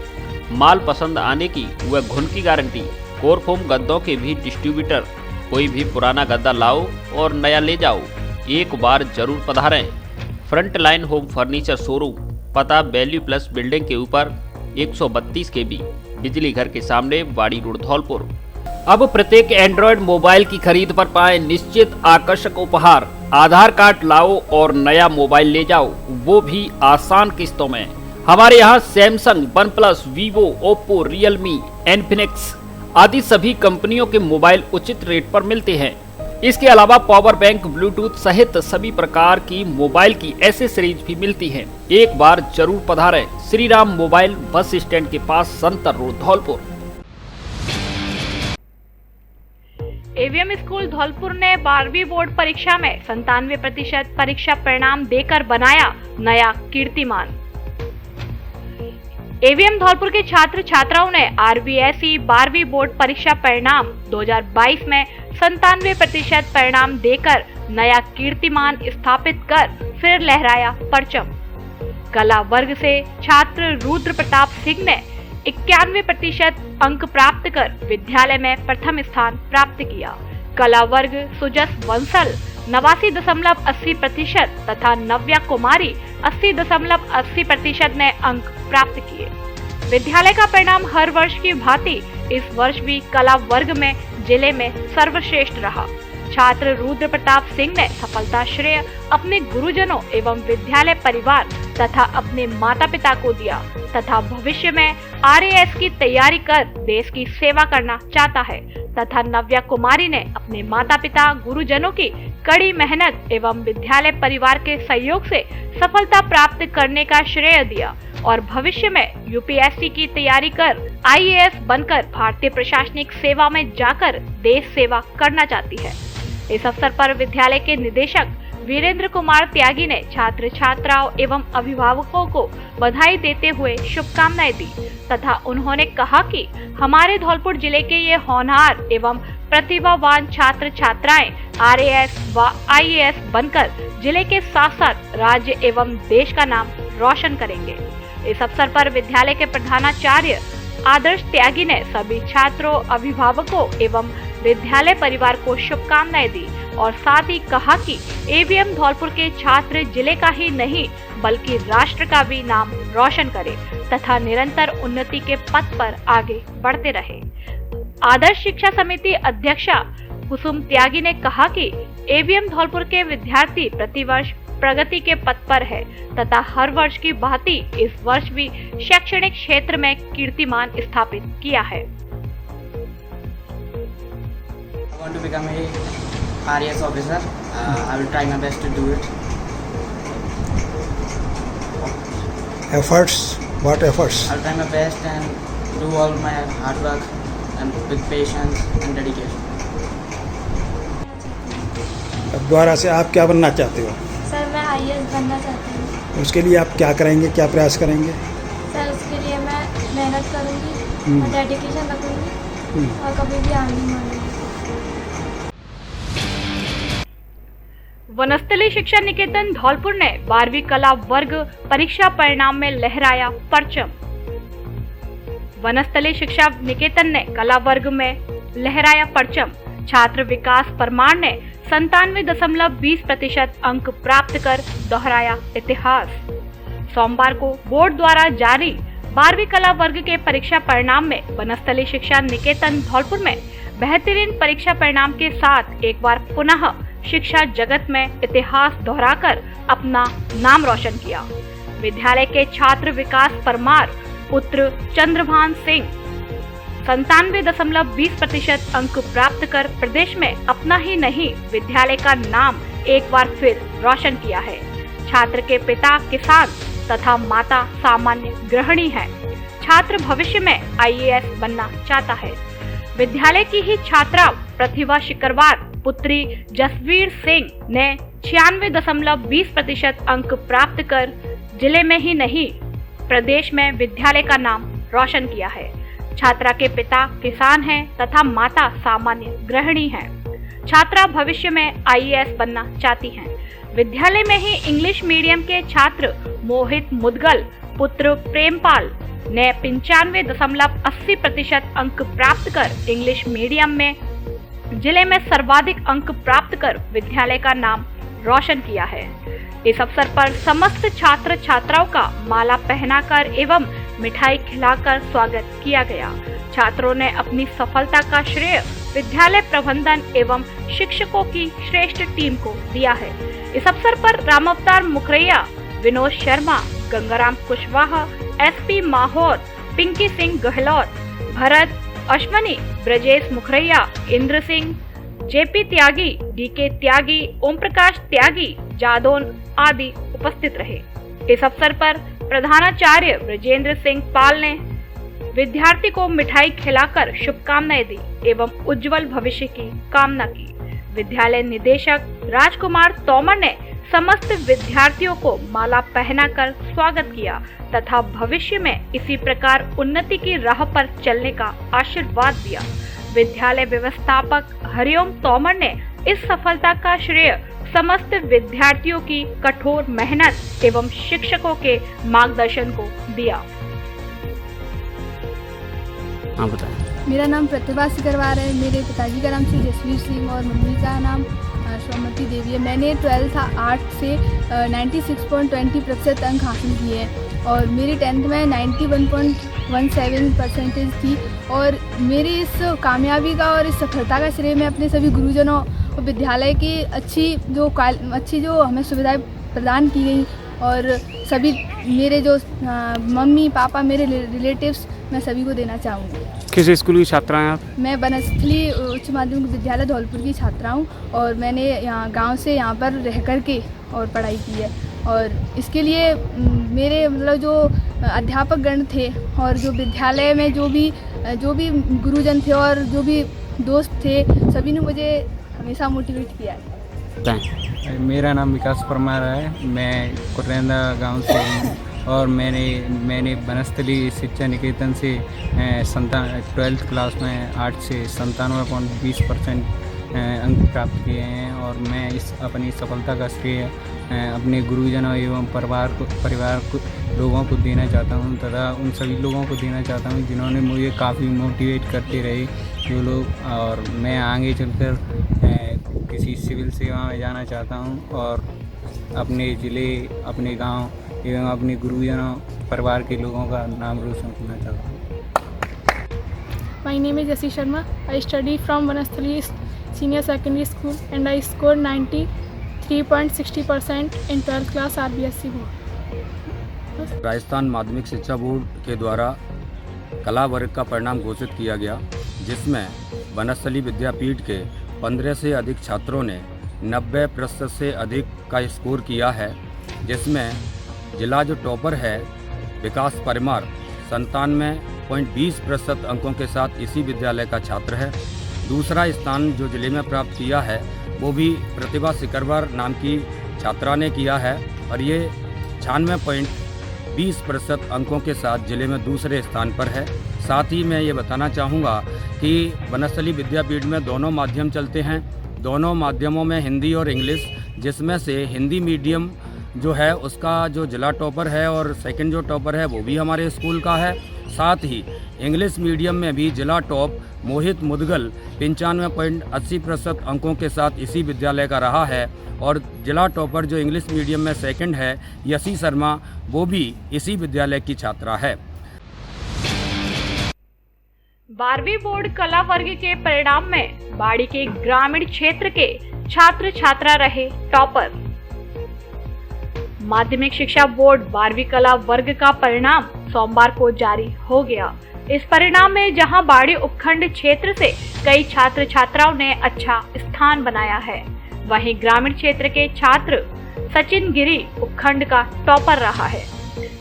माल पसंद आने की व घुन की गारंटी। कोरफोम गद्दों के भी डिस्ट्रीब्यूटर। कोई भी पुराना गद्दा लाओ और नया ले जाओ, एक बार जरूर पधारें। Front line home furniture showroom, पता वैल्यू प्लस बिल्डिंग के ऊपर, 132 kV बिजली घर के सामने, वाड़ी रोड, धौलपुर। अब प्रत्येक एंड्रॉयड मोबाइल की खरीद पर पाएं निश्चित आकर्षक उपहार। आधार कार्ड लाओ और नया मोबाइल ले जाओ, वो भी आसान किस्तों में। हमारे यहाँ Samsung, one plus, Vivo, Oppo, Realme, Infinix आदि सभी कंपनियों के मोबाइल उचित रेट पर मिलते हैं। इसके अलावा पावर बैंक, ब्लूटूथ सहित सभी प्रकार की मोबाइल की एसेसरीज भी मिलती हैं। एक बार जरूर पधारें। Shri Ram mobile, bus stand के पास, Santar road, Dholpur. AVM school Dholpur ने 12वीं बोर्ड परीक्षा में 97% परीक्षा परिणाम देकर बनाया नया कीर्तिमान। एवीएम धौलपुर के छात्र छात्राओं ने आरबीएसई 12वीं बोर्ड परीक्षा परिणाम 2022 में 97% परिणाम देकर नया कीर्तिमान स्थापित कर फिर लहराया परचम। कला वर्ग से छात्र रुद्र प्रताप सिंह ने 91% अंक प्राप्त कर विद्यालय में प्रथम स्थान प्राप्त किया। कला वर्ग सुजस बंसल 89.80% तथा नव्या कुमारी 80.80% ने अंक प्राप्त किए। विद्यालय का परिणाम हर वर्ष की भांति इस वर्ष भी कला वर्ग में जिले में सर्वश्रेष्ठ रहा। छात्र रुद्र प्रताप सिंह ने सफलता श्रेय अपने गुरुजनों एवं विद्यालय परिवार तथा अपने माता पिता को दिया तथा भविष्य में आरएएस की तैयारी कर देश की सेवा करना चाहता है तथा नव्या कुमारी ने अपने माता पिता गुरुजनों की कड़ी मेहनत एवं विद्यालय परिवार के सहयोग से सफलता प्राप्त करने का श्रेय दिया और भविष्य में यूपीएससी की तैयारी कर आईएएस बनकर भारतीय प्रशासनिक सेवा में जाकर देश सेवा करना चाहती है। इस अवसर पर विद्यालय के निदेशक वीरेंद्र कुमार त्यागी ने छात्र छात्राओं एवं अभिभावकों को बधाई देते हुए शुभकामनाएं दी तथा उन्होंने कहा कि हमारे धौलपुर जिले के ये होनहार एवं प्रतिभावान छात्र छात्राएं RAS व IAS बनकर जिले के साथ साथ राज्य एवं देश का नाम रोशन करेंगे। इस अवसर पर विद्यालय के प्रधानाचार्य आदर्श त्यागी ने सभी छात्रों, अभिभावकों एवं विद्यालय परिवार को शुभकामनाएं दी और साथ ही कहा कि AVM धौलपुर के छात्र जिले का ही नहीं बल्कि राष्ट्र का भी नाम रोशन करें तथा निरंतर उन्नति के पथ पर आगे बढ़ते रहे। आदर्श शिक्षा समिति अध्यक्षा कुसुम त्यागी ने कहा कि AVM धौलपुर के विद्यार्थी प्रतिवर्ष प्रगति के पथ पर है तथा हर वर्ष की भांति इस वर्ष भी शैक्षणिक क्षेत्र में कीर्तिमान स्थापित किया है। I want to become a RAS officer. I will try my best to do it. Efforts? What efforts? I will try my best and do all my hard work and with patience and dedication. अब द्वारा से आप क्या बनना चाहते हो? Sir मैं IAS बनना चाहती हूँ। उसके लिए आप क्या करेंगे, क्या प्रयास करेंगे? सर उसके लिए मैं मेहनत करूँगी और डेडिकेशन रखूँगी और कभी भी हार नहीं मानूंगी। वनस्थली शिक्षा निकेतन धौलपुर ने 12वीं कला वर्ग परीक्षा परिणाम में लहराया परचम। वनस्थली शिक्षा निकेतन ने कला वर्ग में लहराया परचम। छात्र विकास परमार ने 97.20% अंक प्राप्त कर दोहराया इतिहास। सोमवार को बोर्ड द्वारा जारी 12वीं कला वर्ग के परीक्षा परिणाम में वनस्थली शिक्षा निकेतन धौलपुर में बेहतरीन परीक्षा परिणाम के साथ एक बार पुनः शिक्षा जगत में इतिहास दोहराकर अपना नाम रोशन किया। विद्यालय के छात्र विकास परमार पुत्र चंद्रभान सिंह 97.20% अंक प्राप्त कर प्रदेश में अपना ही नहीं विद्यालय का नाम एक बार फिर रोशन किया है। छात्र के पिता किसान तथा माता सामान्य गृहिणी है। छात्र भविष्य में IAS बनना चाहता है। विद्यालय की ही छात्रा प्रतिभा शिकरवार पुत्री जसवीर सिंह ने 96.20% अंक प्राप्त कर जिले में ही नहीं प्रदेश में विद्यालय का नाम रोशन किया है। छात्रा के पिता किसान हैं तथा माता सामान्य गृहिणी है। छात्रा भविष्य में IAS बनना चाहती हैं। विद्यालय में ही इंग्लिश मीडियम के छात्र मोहित मुदगल पुत्र प्रेमपाल ने 95.80% अंक प्राप्त कर इंग्लिश मीडियम में जिले में सर्वाधिक अंक प्राप्त कर विद्यालय का नाम रोशन किया है। इस अवसर पर समस्त छात्र छात्राओं का माला पहनाकर एवं मिठाई खिलाकर स्वागत किया गया। छात्रों ने अपनी सफलता का श्रेय विद्यालय प्रबंधन एवं शिक्षकों की श्रेष्ठ टीम को दिया है। इस अवसर पर रामावतार मुखरैया, विनोद शर्मा, गंगाराम कुशवाहा, SP माहौर, पिंकी सिंह गहलोत, भरत अश्वनी, ब्रजेश मुखरैया, इंद्र सिंह, JP त्यागी, DK त्यागी, ओम प्रकाश त्यागी, जादौन आदि उपस्थित रहे। इस अवसर पर प्रधानाचार्य ब्रजेंद्र सिंह पाल ने विद्यार्थी को मिठाई खिलाकर शुभकामनाएं दी एवं उज्जवल भविष्य की कामना की। विद्यालय निदेशक राजकुमार तोमर ने समस्त विद्यार्थियों को माला पहनाकर स्वागत किया तथा भविष्य में इसी प्रकार उन्नति की राह पर चलने का आशीर्वाद दिया। विद्यालय व्यवस्थापक हरिओम तोमर ने इस सफलता का श्रेय समस्त विद्यार्थियों की कठोर मेहनत एवं शिक्षकों के मार्गदर्शन को दिया। हाँ बताएं। मेरा नाम प्रतिभा सिकरवार है। मेरे पिताजी का नाम श्री जसवीर सिंह और मम्मी का नाम सोमती देवी है। मैंने 12th आर्ट से 96.20% अंक हासिल किए हैं और मेरी 10th में 91.17% थी। और मेरी इस कामयाबी का और इस सफलता का श्रेय मैं अपने सभी गुरुजनों और विद्यालय की अच्छी जो हमें सुविधाएं प्रदान की गई और सभी मेरे जो मम्मी पापा मेरे रिलेटिव्स मैं सभी को देना चाहूँगी। किस स्कूल की छात्रा हैं आप? मैं वनस्थली उच्च माध्यमिक विद्यालय धौलपुर की छात्रा हूँ और मैंने यहाँ गांव से यहाँ पर रह कर के और पढ़ाई की है। और इसके लिए मेरे मतलब जो अध्यापक गण थे और जो विद्यालय में जो भी गुरुजन थे और जो भी दोस्त थे सभी ने मुझे हमेशा मोटिवेट किया है। बताएं। मेरा नाम विकास परमार है, मैं कुटरेंदा गांव से हूँ और मैंने बनस्थली शिक्षा निकेतन से 12th क्लास में 8 से 97.20% अंक प्राप्त किए हैं और मैं अपनी सफलता का श्रेय अपने गुरुजनों एवं परिवार को लोगों को देना चाहता हूं तथा उन सभी लोगों को देना चाहता हूं जिन्होंने मुझे काफ़ी मोटिवेट करते रहे जो लोग, और मैं आगे चलकर किसी सिविल सेवा में जाना चाहता हूं और अपने ज़िले, अपने गांव एवं अपने गुरुजनों परिवार के लोगों का नाम रोशन करना चाहता हूँ। My name is Yasi Sharma. I study from Vanasthali Senior Secondary School and I scored 93.60% in 12th class RBSC board. Rajasthan माध्यमिक शिक्षा बोर्ड के द्वारा कला वर्ग का परिणाम घोषित किया गया, जिसमें बनस्थली विद्यापीठ के 15 से अधिक छात्रों ने 90% से अधिक का स्कोर किया है, जिसमें जिला जो टॉपर है विकास परमार 97.20% अंकों के साथ इसी विद्यालय का छात्र है। दूसरा स्थान जो जिले में प्राप्त किया है वो भी प्रतिभा सिकरवार नाम की छात्रा ने किया है और ये 96.20% अंकों के साथ जिले में दूसरे स्थान पर है। साथ ही मैं ये बताना चाहूँगा कि बनस्थली विद्यापीठ में दोनों माध्यम चलते हैं, दोनों माध्यमों में हिंदी और इंग्लिश, जिसमें से हिंदी मीडियम जो है उसका जो जिला टॉपर है और सेकंड जो टॉपर है वो भी हमारे स्कूल का है। साथ ही इंग्लिश मीडियम में भी जिला टॉप मोहित मुदगल 95.80% अंकों के साथ इसी विद्यालय का रहा है और जिला टॉपर जो इंग्लिश मीडियम में सेकंड है यसी शर्मा, वो भी इसी विद्यालय की छात्रा है। 12वीं बोर्ड कला वर्ग के परिणाम में बाड़ी के ग्रामीण क्षेत्र के छात्र छात्रा रहे टॉपर। माध्यमिक शिक्षा बोर्ड 12वीं कला वर्ग का परिणाम सोमवार को जारी हो गया। इस परिणाम में जहां बाड़ी उपखंड क्षेत्र से कई छात्र छात्राओं ने अच्छा स्थान बनाया है, वहीं ग्रामीण क्षेत्र के छात्र सचिन गिरी उपखंड का टॉपर रहा है।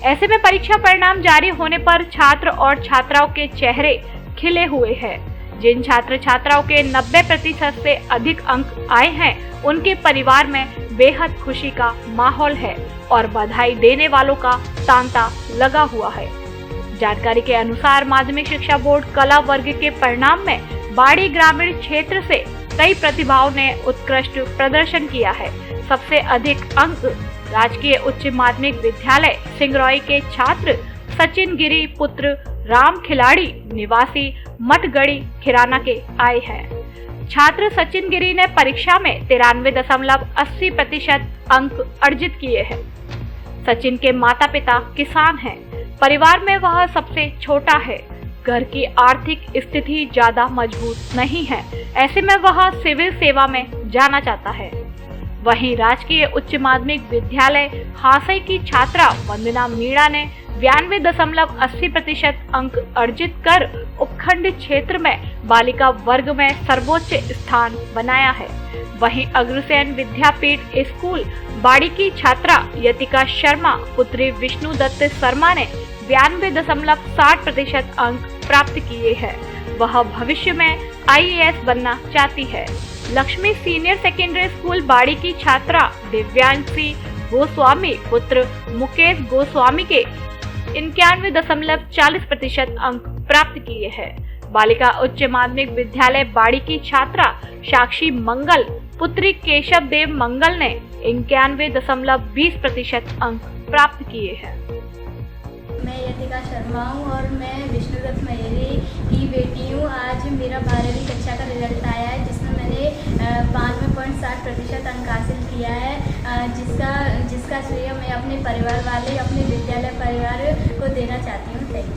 ऐसे में परीक्षा परिणाम जारी होने पर छात्र और छात्राओं के चेहरे खिले हुए हैं। जिन छात्र छात्राओं के 90% से अधिक अंक आए हैं उनके परिवार में बेहद खुशी का माहौल है और बधाई देने वालों का तांता लगा हुआ है। जानकारी के अनुसार माध्यमिक शिक्षा बोर्ड कला वर्ग के परिणाम में बाड़ी ग्रामीण क्षेत्र से कई प्रतिभाओं ने उत्कृष्ट प्रदर्शन किया है। सबसे अधिक अंक राजकीय उच्च माध्यमिक विद्यालय सिंगरौली के छात्र सचिन गिरी पुत्र राम खिलाड़ी निवासी मठगढ़ी खिराना के आए हैं। छात्र सचिन गिरी ने परीक्षा में 93.80% अंक अर्जित किए हैं। सचिन के माता पिता किसान हैं। परिवार में वह सबसे छोटा है। घर की आर्थिक स्थिति ज्यादा मजबूत नहीं है, ऐसे में वह सिविल सेवा में जाना चाहता है। वहीं राजकीय उच्च माध्यमिक विद्यालय हासई की छात्रा वंदना मीणा ने 92.80% अंक अर्जित कर उपखंड क्षेत्र में बालिका वर्ग में सर्वोच्च स्थान बनाया है। वहीं अग्रसेन विद्यापीठ स्कूल बाड़ी की छात्रा यतिका शर्मा पुत्री विष्णु दत्त शर्मा ने 92.60% अंक प्राप्त किए हैं। वह भविष्य में IAS बनना चाहती है। लक्ष्मी सीनियर सेकेंडरी स्कूल बाड़ी की छात्रा दिव्यांशी गोस्वामी पुत्र मुकेश गोस्वामी के 91.40% अंक प्राप्त किए हैं। बालिका उच्च माध्यमिक विद्यालय बाड़ी की छात्रा साक्षी मंगल पुत्री केशव देव मंगल ने 91.20% अंक प्राप्त किए हैं। मैं यतिका शर्मा हूँ और मैं विष्णुदत्त महेरी की बेटी हूँ। आज मेरा 12वीं कक्षा का रिजल्ट आया है, जिसमें मैंने 92.60% अंक हासिल किया है, जिसका श्रेय मैं अपने परिवार वाले, अपने विद्यालय परिवार को देना चाहती हूँ। Thank you.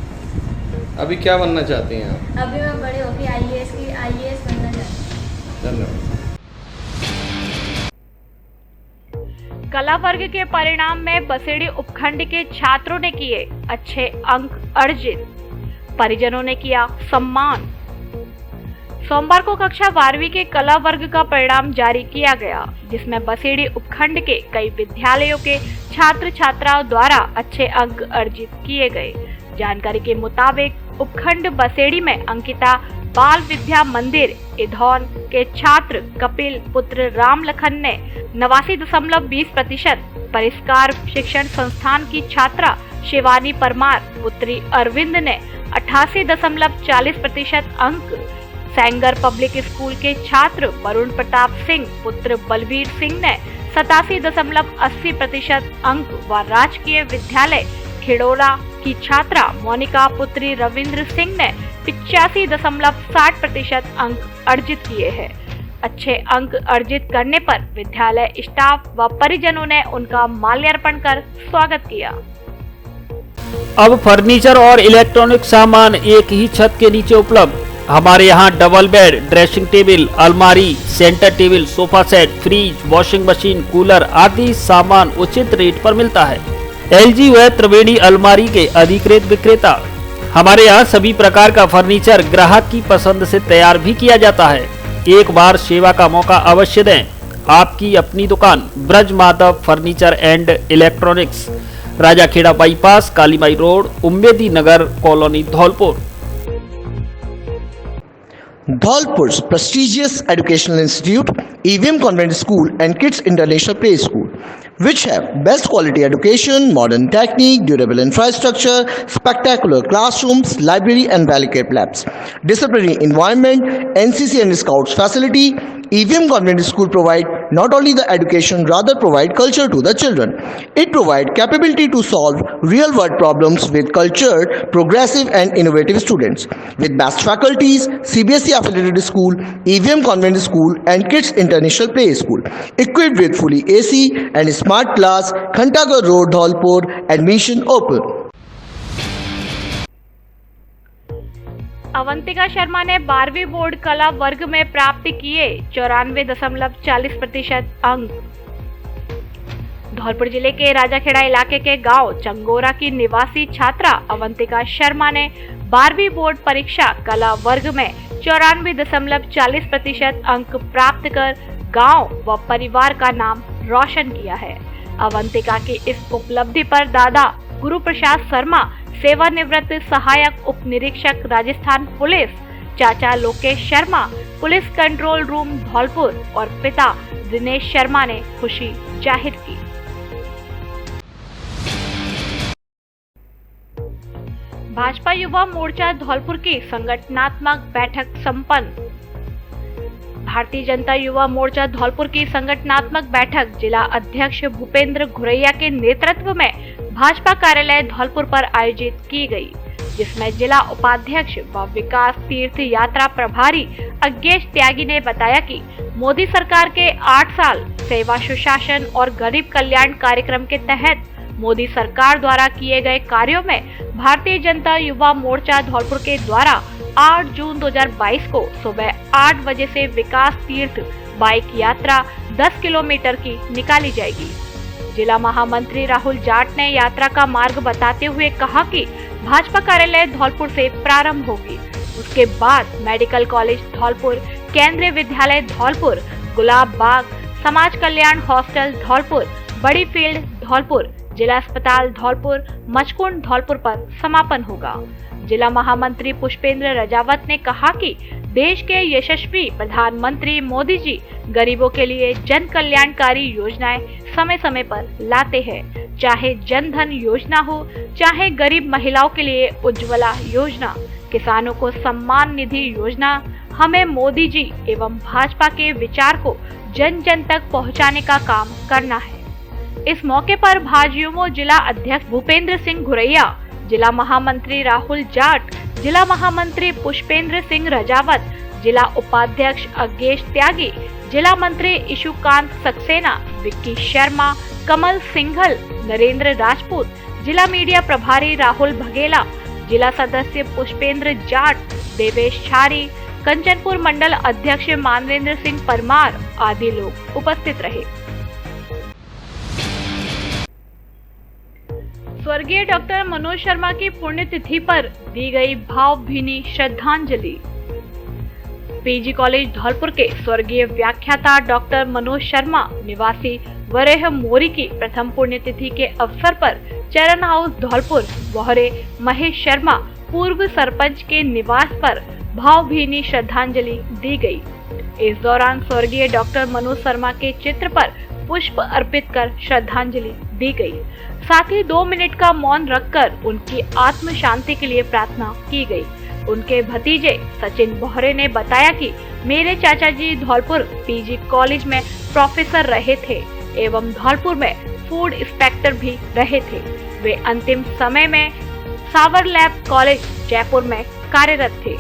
अभी क्या बनना चाहती हैं आप? अभी मैं बड़े होकर IAS बनना चाहती हूँ। धन्यवाद। कला वर्ग के परिणाम में बसेड़ी उपखंड के छात्रों ने किए अच्छे अंक अर्जित, परिजनों ने किया सम्मान। सोमवार को कक्षा 12वीं के कला वर्ग का परिणाम जारी किया गया, जिसमें बसेड़ी उपखंड के कई विद्यालयों के छात्र छात्राओं द्वारा अच्छे अंक अर्जित किए गए। जानकारी के मुताबिक उपखंड बसेड़ी में अंकिता बाल विद्या मंदिर इधौन के छात्र कपिल पुत्र राम लखन ने 89.20%, परिष्कार शिक्षण संस्थान की छात्रा शिवानी परमार पुत्री अरविंद ने 88.40% अंक, सेंगर पब्लिक स्कूल के छात्र वरुण प्रताप सिंह पुत्र बलबीर सिंह ने 87.80% अंक व राजकीय विद्यालय खिड़ोरा की छात्रा मोनिका पुत्री रविंद्र सिंह ने 85.60% अंक अर्जित किए हैं। अच्छे अंक अर्जित करने पर विद्यालय स्टाफ व परिजनों ने उनका माल्यार्पण कर स्वागत किया। अब फर्नीचर और इलेक्ट्रॉनिक सामान एक ही छत के नीचे उपलब्ध। हमारे यहाँ डबल बेड, ड्रेसिंग टेबल, अलमारी, centre table, sofa set, fridge, washing machine, cooler आदि सामान उचित रेट पर मिलता है। LG व त्रिवेणी अलमारी के अधिकृत विक्रेता। हमारे यहाँ सभी प्रकार का फर्नीचर ग्राहक की पसंद से तैयार भी किया जाता है। एक बार सेवा का मौका अवश्य दें। आपकी अपनी दुकान Braj Madhav furniture and electronics, Rajakhera bypass, Kalibai road, Ummedi Nagar colony, Dholpur. Dholpur's prestigious educational institute, EVM Convent School and Kids International Play School, which have best quality education, modern technique, durable infrastructure, spectacular classrooms, library and well-equipped labs, disciplinary environment, NCC and Scouts facility. EVM Convent School provide not only the education, rather provide culture to the children. It provide capability to solve real-world problems with cultured, progressive and innovative students. With best faculties, CBSE affiliated school, EVM Convent School and Kids International Play School, equipped with fully AC and smart class, Khantagar Road, Dholpur, admission open. Avantika Sharma ने 12वीं board कला वर्ग में प्राप्त किए 94.40% अंक। धौलपुर जिले के राजाखेड़ा इलाके के गांव चंगोरा की निवासी छात्रा अवंतिका शर्मा ने 12वीं बोर्ड परीक्षा कला वर्ग में 94.40% अंक प्राप्त कर गांव व परिवार का नाम रोशन किया है। अवंतिका की इस उपलब्धि पर दादा गुरु प्रसाद शर्मा, सेवानिवृत्त सहायक उप निरीक्षक राजस्थान पुलिस, चाचा Lokesh Sharma, police control room Dholpur और पिता दिनेश शर्मा ने खुशी जाहिर की। भाजपा युवा मोर्चा धौलपुर की संगठनात्मक बैठक संपन्न। भारतीय जनता युवा मोर्चा धौलपुर की संगठनात्मक बैठक जिला अध्यक्ष भूपेंद्र घुरैया के नेतृत्व में भाजपा कार्यालय धौलपुर पर आयोजित की गई, जिसमें जिला उपाध्यक्ष व विकास तीर्थ यात्रा प्रभारी अज्ञेश त्यागी ने बताया कि मोदी सरकार के 8 साल सेवा सुशासन और गरीब कल्याण कार्यक्रम के तहत मोदी सरकार द्वारा किए गए कार्यों में भारतीय जनता युवा मोर्चा धौलपुर के द्वारा 8 जून 2022 को सुबह 8 बजे से विकास तीर्थ बाइक यात्रा 10 किलोमीटर की निकाली जाएगी। जिला महामंत्री राहुल जाट ने यात्रा का मार्ग बताते हुए कहा कि भाजपा कार्यालय धौलपुर से प्रारंभ होगी, उसके बाद मेडिकल कॉलेज धौलपुर, केंद्रीय विद्यालय धौलपुर, गुलाब बाग, समाज कल्याण हॉस्टल धौलपुर, बड़ी फील्ड धौलपुर, जिला अस्पताल धौलपुर, मचकुंड धौलपुर पर समापन होगा। जिला महामंत्री पुष्पेंद्र रजावत ने कहा कि देश के यशस्वी प्रधानमंत्री मोदी जी गरीबों के लिए जन कल्याणकारी योजनाएं समय समय पर लाते हैं, चाहे जन धन योजना हो, चाहे गरीब महिलाओं के लिए उज्ज्वला योजना, किसानों को सम्मान निधि योजना। हमें मोदी जी एवं भाजपा के विचार को जन जन तक पहुंचाने का काम करना है। इस मौके पर भाजयुमो जिला अध्यक्ष भूपेंद्र सिंह घुरैया, जिला महामंत्री राहुल जाट, जिला महामंत्री पुष्पेंद्र सिंह रजावत, जिला उपाध्यक्ष अज्ञेश त्यागी, जिला मंत्री इशुकांत सक्सेना, विक्की शर्मा, कमल सिंघल, नरेंद्र राजपूत, जिला मीडिया प्रभारी राहुल भगेला, जिला सदस्य पुष्पेंद्र जाट, देवेश छारी, कंचनपुर मंडल अध्यक्ष मानवेंद्र सिंह परमार आदि लोग उपस्थित रहे। स्वर्गीय डॉक्टर मनोज शर्मा की पुण्यतिथि पर दी गई भावभीनी श्रद्धांजलि। पीजी कॉलेज धौलपुर के स्वर्गीय व्याख्याता डॉक्टर मनोज शर्मा निवासी वरेह मोरी की प्रथम पुण्यतिथि के अवसर पर चरण हाउस धौलपुर, वहरे महेश शर्मा पूर्व सरपंच के निवास पर भावभीनी श्रद्धांजलि दी गई। इस दौरान स्वर्गीय डॉक्टर मनोज शर्मा के चित्र पर पुष्प अर्पित कर श्रद्धांजलि दी गई। साथ ही 2 मिनट का मौन रखकर उनकी आत्म शांति के लिए प्रार्थना की गई। उनके भतीजे सचिन बोहरे ने बताया कि मेरे चाचा जी धौलपुर पीजी कॉलेज में प्रोफेसर रहे थे एवं धौलपुर में फूड इंस्पेक्टर भी रहे थे। वे अंतिम समय में सावर लैब कॉलेज जयपुर में कार्यरत थे।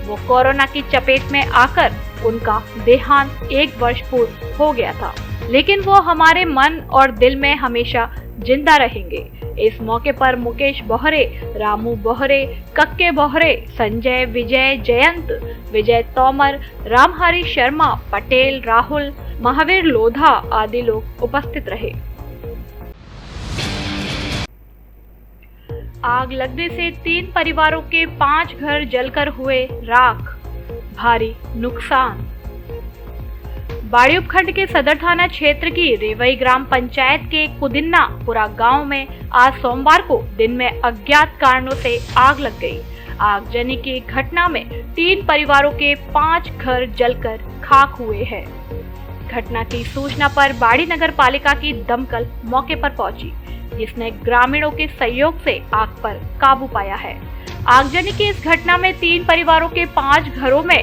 वो कोरोना की चपेट में आकर उनका देहांत 1 वर्ष पूर्व हो गया था, लेकिन वो हमारे मन और दिल में हमेशा जिंदा रहेंगे। इस मौके पर मुकेश बोहरे, रामू बोहरे, कक्के बोहरे, संजय, विजय, जयंत, विजय तोमर, रामहरी शर्मा, पटेल, राहुल, महावीर लोधा आदि लोग उपस्थित रहे। आग लगने से 3 परिवारों के 5 घर जलकर हुए राख, भारी नुकसान। बाड़ी उपखंड के सदर थाना क्षेत्र की रेवई ग्राम पंचायत के कुदिन्नापुरा गांव में आज सोमवार को दिन में अज्ञात कारणों से आग लग गई। आगजनी की घटना में 3 परिवारों के 5 घर जलकर खाक हुए हैं। घटना की सूचना पर बाड़ी नगर पालिका की दमकल मौके पर पहुंची, जिसने ग्रामीणों के सहयोग से आग पर काबू पाया है। आगजनी की इस घटना में 3 परिवारों के 5 घरों में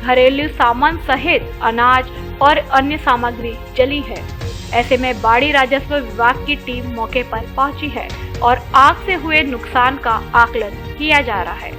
घरेलू सामान सहित अनाज और अन्य सामग्री जली है। ऐसे में बाड़ी राजस्व विभाग की टीम मौके पर पहुंची है और आग से हुए नुकसान का आकलन किया जा रहा है।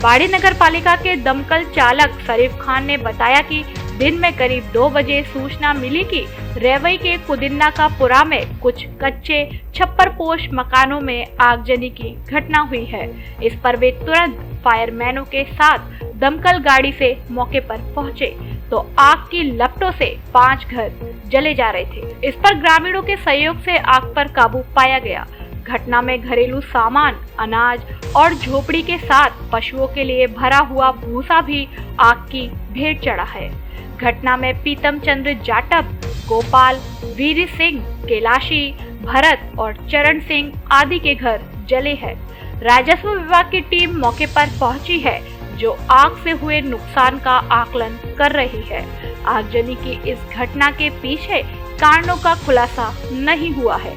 बाड़ी नगर पालिका के दमकल चालक शरीफ खान ने बताया कि दिन में करीब 2 बजे सूचना मिली कि रेवई के कुदिन्नापुरा में कुछ कच्चे छप्परपोश मकानों में आगजनी की घटना हुई है। इस पर वे तुरंत फायरमैनों के साथ दमकल गाड़ी से मौके पर पहुंचे तो आग की लपटों से 5 घर जले जा रहे थे। इस पर ग्रामीणों के सहयोग से आग पर काबू पाया गया। घटना में घरेलू सामान, अनाज और झोपड़ी के साथ पशुओं के लिए भरा हुआ भूसा भी आग की भेंट चढ़ा है। घटना में पीतम चंद्र जाटव, गोपाल, वीर सिंह, कैलाशी, भरत और चरण सिंह आदि के घर जले हैं। राजस्व विभाग की टीम मौके पर पहुंची है, जो आग से हुए नुकसान का आकलन कर रही है। आगजनी की इस घटना के पीछे कारणों का खुलासा नहीं हुआ है।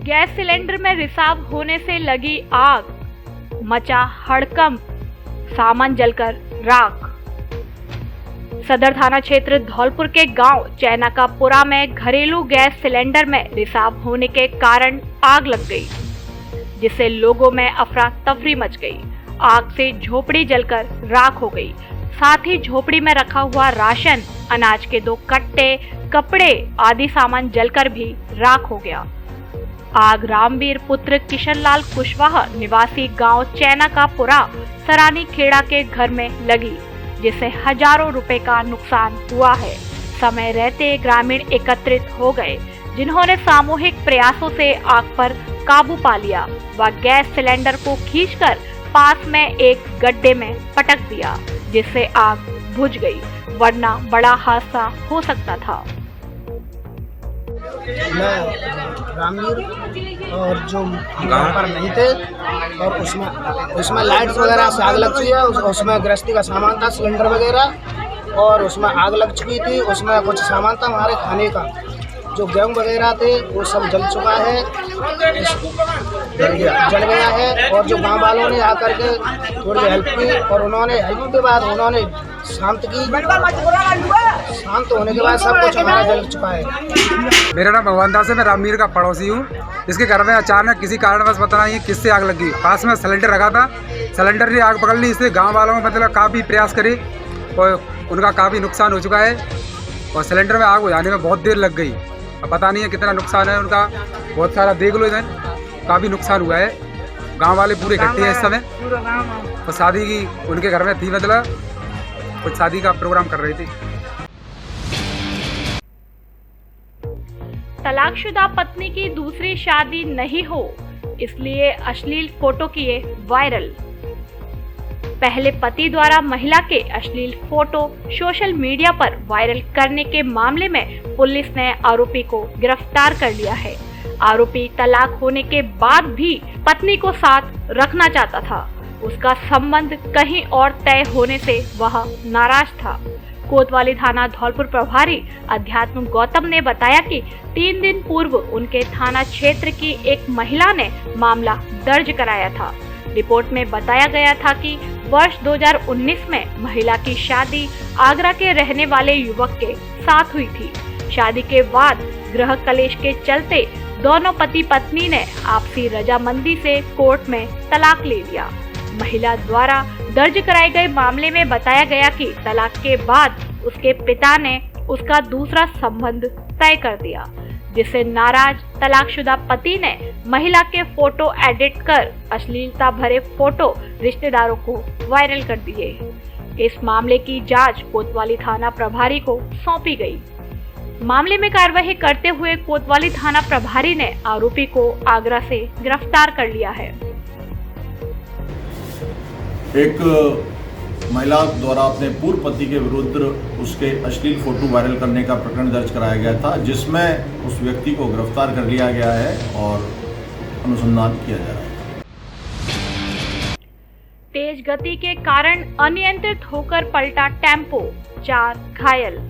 गैस सिलेंडर में रिसाव होने से लगी आग, मचा हड़कंप, सामान जलकर राख। सदर थाना क्षेत्र धौलपुर के गांव चैनाकापुरा में घरेलू गैस सिलेंडर में रिसाव होने के कारण आग लग गई, जिससे लोगों में अफरा तफरी मच गई। आग से झोपड़ी जलकर राख हो गई। साथ ही झोपड़ी में रखा हुआ राशन, अनाज के 2 कट्टे, कपड़े आदि सामान जलकर भी राख हो गया। आग रामवीर पुत्र किशनलाल कुशवाहा निवासी गांव चैनाकापुरा सरानी खेड़ा के घर में लगी, जिससे हजारों रुपए का नुकसान हुआ है। समय रहते ग्रामीण एकत्रित हो गए, जिन्होंने सामूहिक प्रयासों से आग पर काबू पा लिया व गैस सिलेंडर को खींचकर पास में एक गड्ढे में पटक दिया, जिससे आग बुझ गई, वरना बड़ा हादसा हो सकता था। मैं रामवीर और जो गांव पर नहीं थे और उसमें लाइट्स वगैरह से आग लग चुकी है। उसमें गृहस्थी का सामान था, सिलेंडर वगैरह, और उसमें आग लग चुकी थी। उसमें कुछ सामान था हमारे खाने का, जो गेहूँ वगैरह थे वो सब जल चुका है, जल गया है। और जो गांव वालों ने आकर के थोड़ी हेल्प की और उन्होंने हेल्प के बाद उन्होंने शांत की। शांत होने के बाद सब कुछ हमारा जल चुका है। मेरा नाम भगवान दास है, मैं रामवीर का पड़ोसी हूँ। इसके घर में अचानक किसी कारणवश पता नहीं किससे आग लगी। पास में सिलेंडर रखा था, सिलेंडर ने आग पकड़ ली। इससे गाँव वालों ने मतलब काफ़ी प्रयास करे और उनका काफ़ी नुकसान हो चुका है और सिलेंडर में आग हो जाने में बहुत देर लग गई। अब पता नहीं है कितना नुकसान है उनका, बहुत सारा देख लो इधर, काफ़ी नुकसान हुआ है। गांव वाले पूरे इकट्ठे हैं इस समय और शादी की उनके घर में थी, मतलब कुछ शादी का प्रोग्राम कर रही थी। तलाकशुदा पत्नी की दूसरी शादी नहीं हो, इसलिए अश्लील फोटो किए वायरल। पहले पति द्वारा महिला के अश्लील फोटो सोशल मीडिया पर वायरल करने के मामले में पुलिस ने आरोपी को गिरफ्तार कर लिया है। आरोपी तलाक होने के बाद भी पत्नी को साथ रखना चाहता था। उसका संबंध कहीं और तय होने से वह नाराज था। कोतवाली थाना धौलपुर प्रभारी अध्यात्म गौतम ने बताया कि 3 दिन पूर्व उनके थाना क्षेत्र की एक महिला ने मामला दर्ज कराया था। रिपोर्ट में बताया गया था कि वर्ष 2019 में महिला की शादी आगरा के रहने वाले युवक के साथ हुई थी। शादी के बाद गृह कलेश के चलते दोनों पति पत्नी ने आपसी रजामंदी से कोर्ट में तलाक ले लिया। महिला द्वारा दर्ज कराए गए मामले में बताया गया कि तलाक के बाद उसके पिता ने उसका दूसरा संबंध तय कर दिया, जिससे नाराज तलाकशुदा पति ने महिला के फोटो एडिट कर अश्लीलता भरे फोटो रिश्तेदारों को वायरल कर दिए। इस मामले की जांच कोतवाली थाना प्रभारी को सौंपी गई। मामले में कार्रवाई करते हुए कोतवाली थाना प्रभारी ने आरोपी को आगरा से गिरफ्तार कर लिया है। एक महिला द्वारा अपने पूर्व पति के विरुद्ध उसके अश्लील फोटो वायरल करने का प्रकरण दर्ज कराया गया था, जिसमें उस व्यक्ति को गिरफ्तार कर लिया गया है और अनुसंधान किया जा रहा है। तेज गति के कारण अनियंत्रित होकर पलटा टेम्पो, 4 घायल।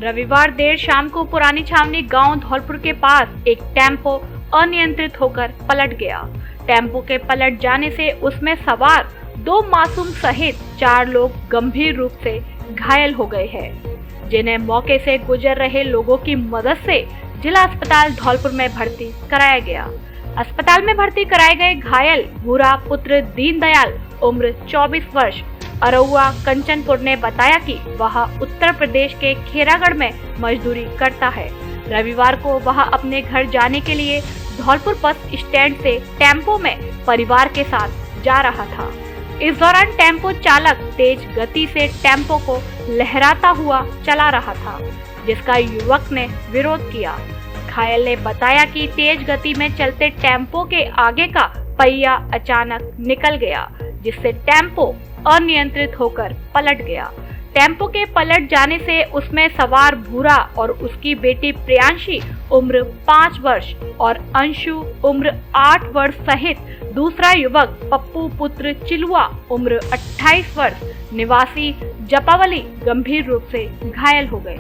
रविवार देर शाम को पुरानी छावनी गांव धौलपुर के पास एक टेम्पो अनियंत्रित होकर पलट गया। टेम्पो के पलट जाने से उसमें सवार 2 मासूम सहित 4 लोग गंभीर रूप से घायल हो गए हैं, जिन्हें मौके से गुजर रहे लोगों की मदद से जिला अस्पताल धौलपुर में भर्ती कराया गया। अस्पताल में भर्ती कराए गए घायल भूरा पुत्र दीनदयाल उम्र 24 वर्ष अरौआ कंचनपुर ने बताया कि वह उत्तर प्रदेश के खेरागढ़ में मजदूरी करता है। रविवार को वह अपने घर जाने के लिए धौलपुर बस स्टैंड से टेम्पो में परिवार के साथ जा रहा था। इस दौरान टेम्पो चालक तेज गति से टेम्पो को लहराता हुआ चला रहा था, जिसका युवक ने विरोध किया। घायल ने बताया कि तेज गति में चलते टेम्पो के आगे का पहिया अचानक निकल गया, जिससे टेम्पो अनियंत्रित होकर पलट गया। टेम्पो के पलट जाने से उसमें सवार भूरा और उसकी बेटी प्रियांशी उम्र 5 वर्ष और अंशु उम्र 8 वर्ष सहित दूसरा युवक पप्पू पुत्र चिलुआ उम्र 28 वर्ष निवासी जपावली गंभीर रूप से घायल हो गए।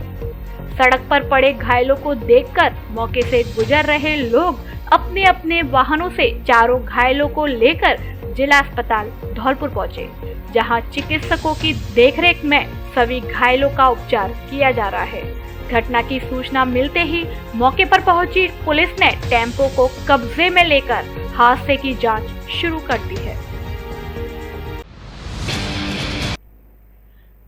सड़क पर पड़े घायलों को देखकर मौके से गुजर रहे लोग अपने अपने वाहनों से चारों घायलों को लेकर जिला अस्पताल धौलपुर पहुंचे, जहां चिकित्सकों की देखरेख में सभी घायलों का उपचार किया जा रहा है। घटना की सूचना मिलते ही मौके पर पहुंची पुलिस ने टेम्पो को कब्जे में लेकर हादसे की जांच शुरू कर दी है।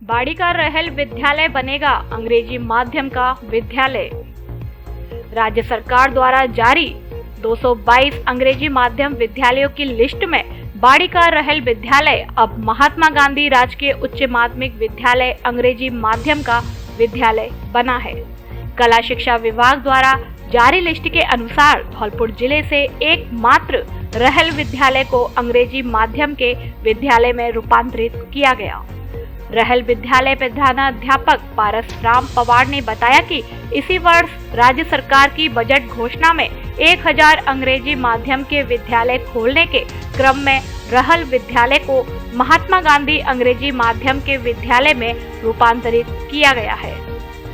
बाड़ी का रहल विद्यालय बनेगा अंग्रेजी माध्यम का विद्यालय। राज्य सरकार द्वारा जारी 222 अंग्रेजी माध्यम विद्यालयों की लिस्ट में बाड़ी का रहल विद्यालय अब महात्मा गांधी राजकीय उच्च माध्यमिक विद्यालय अंग्रेजी माध्यम का विद्यालय बना है। कला शिक्षा विभाग द्वारा जारी लिस्ट के अनुसार धौलपुर जिले से एकमात्र रहल विद्यालय को अंग्रेजी माध्यम के विद्यालय में रूपांतरित किया गया। रहल विद्यालय प्रधानाध्यापक पारस राम पवार ने बताया कि इसी वर्ष राज्य सरकार की बजट घोषणा में 1000 अंग्रेजी माध्यम के विद्यालय खोलने के क्रम में रहल विद्यालय को महात्मा गांधी अंग्रेजी माध्यम के विद्यालय में रूपांतरित किया गया है,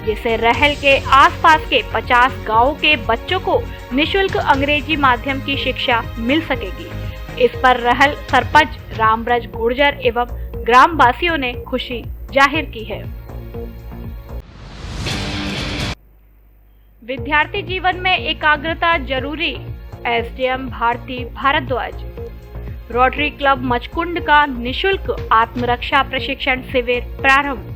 जिससे रहल के आसपास के 50 गांवों के बच्चों को निःशुल्क अंग्रेजी माध्यम की शिक्षा मिल सकेगी। इस पर रहल सरपंच रामब्रज गुर्जर एवं ग्राम वासियों ने खुशी जाहिर की है। विद्यार्थी जीवन में एकाग्रता जरूरी, SDM Bharti Bhardwaj. Rotary Club Machkund का निःशुल्क आत्मरक्षा प्रशिक्षण शिविर प्रारंभ।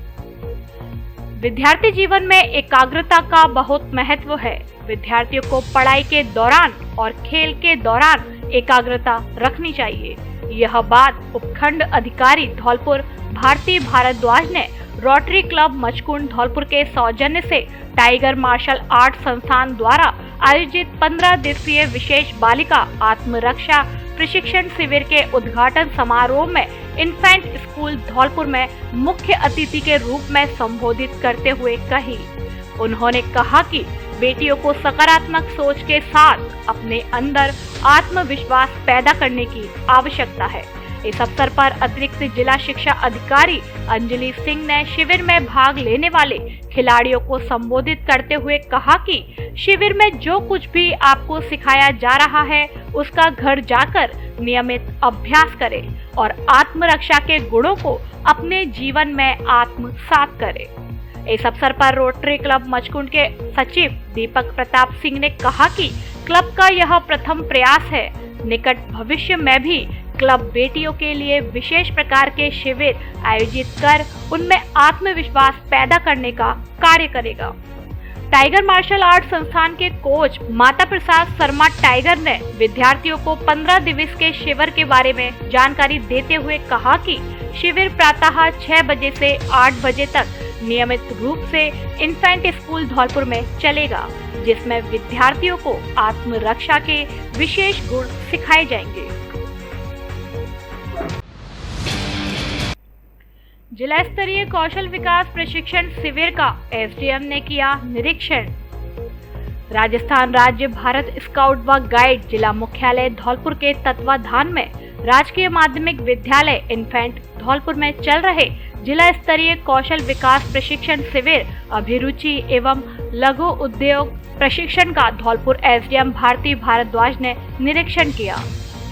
विद्यार्थी जीवन में एकाग्रता का बहुत महत्व है। विद्यार्थियों को पढ़ाई के दौरान और खेल के दौरान एकाग्रता रखनी चाहिए। यह बात उपखंड अधिकारी धौलपुर भारती भारद्वाज ने रोटरी क्लब मचकुंड धौलपुर के सौजन्य से टाइगर मार्शल आर्ट संस्थान द्वारा आयोजित 15 दिवसीय विशेष बालिका आत्मरक्षा प्रशिक्षण शिविर के उद्घाटन समारोह में इन्फेंट स्कूल धौलपुर में मुख्य अतिथि के रूप में संबोधित करते हुए कही। उन्होंने कहा कि बेटियों को सकारात्मक सोच के साथ अपने अंदर आत्मविश्वास पैदा करने की आवश्यकता है। इस अवसर पर अतिरिक्त जिला शिक्षा अधिकारी अंजलि सिंह ने शिविर में भाग लेने वाले खिलाड़ियों को संबोधित करते हुए कहा कि शिविर में जो कुछ भी आपको सिखाया जा रहा है उसका घर जाकर नियमित अभ्यास करें और आत्मरक्षा के गुणों को अपने जीवन में आत्मसात करें। इस अवसर पर रोटरी क्लब मचकुंड के सचिव दीपक प्रताप सिंह ने कहा कि क्लब का यह प्रथम प्रयास है। निकट भविष्य में भी क्लब बेटियों के लिए विशेष प्रकार के शिविर आयोजित कर उनमें आत्मविश्वास पैदा करने का कार्य करेगा। टाइगर मार्शल आर्ट संस्थान के कोच माता प्रसाद शर्मा टाइगर ने विद्यार्थियों को 15 दिवस के शिविर के बारे में जानकारी देते हुए कहा कि शिविर प्रातः 6 बजे से 8 बजे तक नियमित रूप से इन्फेंट स्कूल धौलपुर में चलेगा, जिसमें विद्यार्थियों को आत्मरक्षा के विशेष गुण सिखाए जाएंगे। जिला स्तरीय कौशल विकास प्रशिक्षण शिविर का एसडीएम ने किया निरीक्षण। राजस्थान राज्य भारत स्काउट व गाइड जिला मुख्यालय धौलपुर के तत्वाधान में राजकीय माध्यमिक विद्यालय इन्फेंट धौलपुर में चल रहे जिला स्तरीय कौशल विकास प्रशिक्षण शिविर अभिरुचि एवं लघु उद्योग प्रशिक्षण का धौलपुर एसडीएम भारती भारद्वाज ने निरीक्षण किया।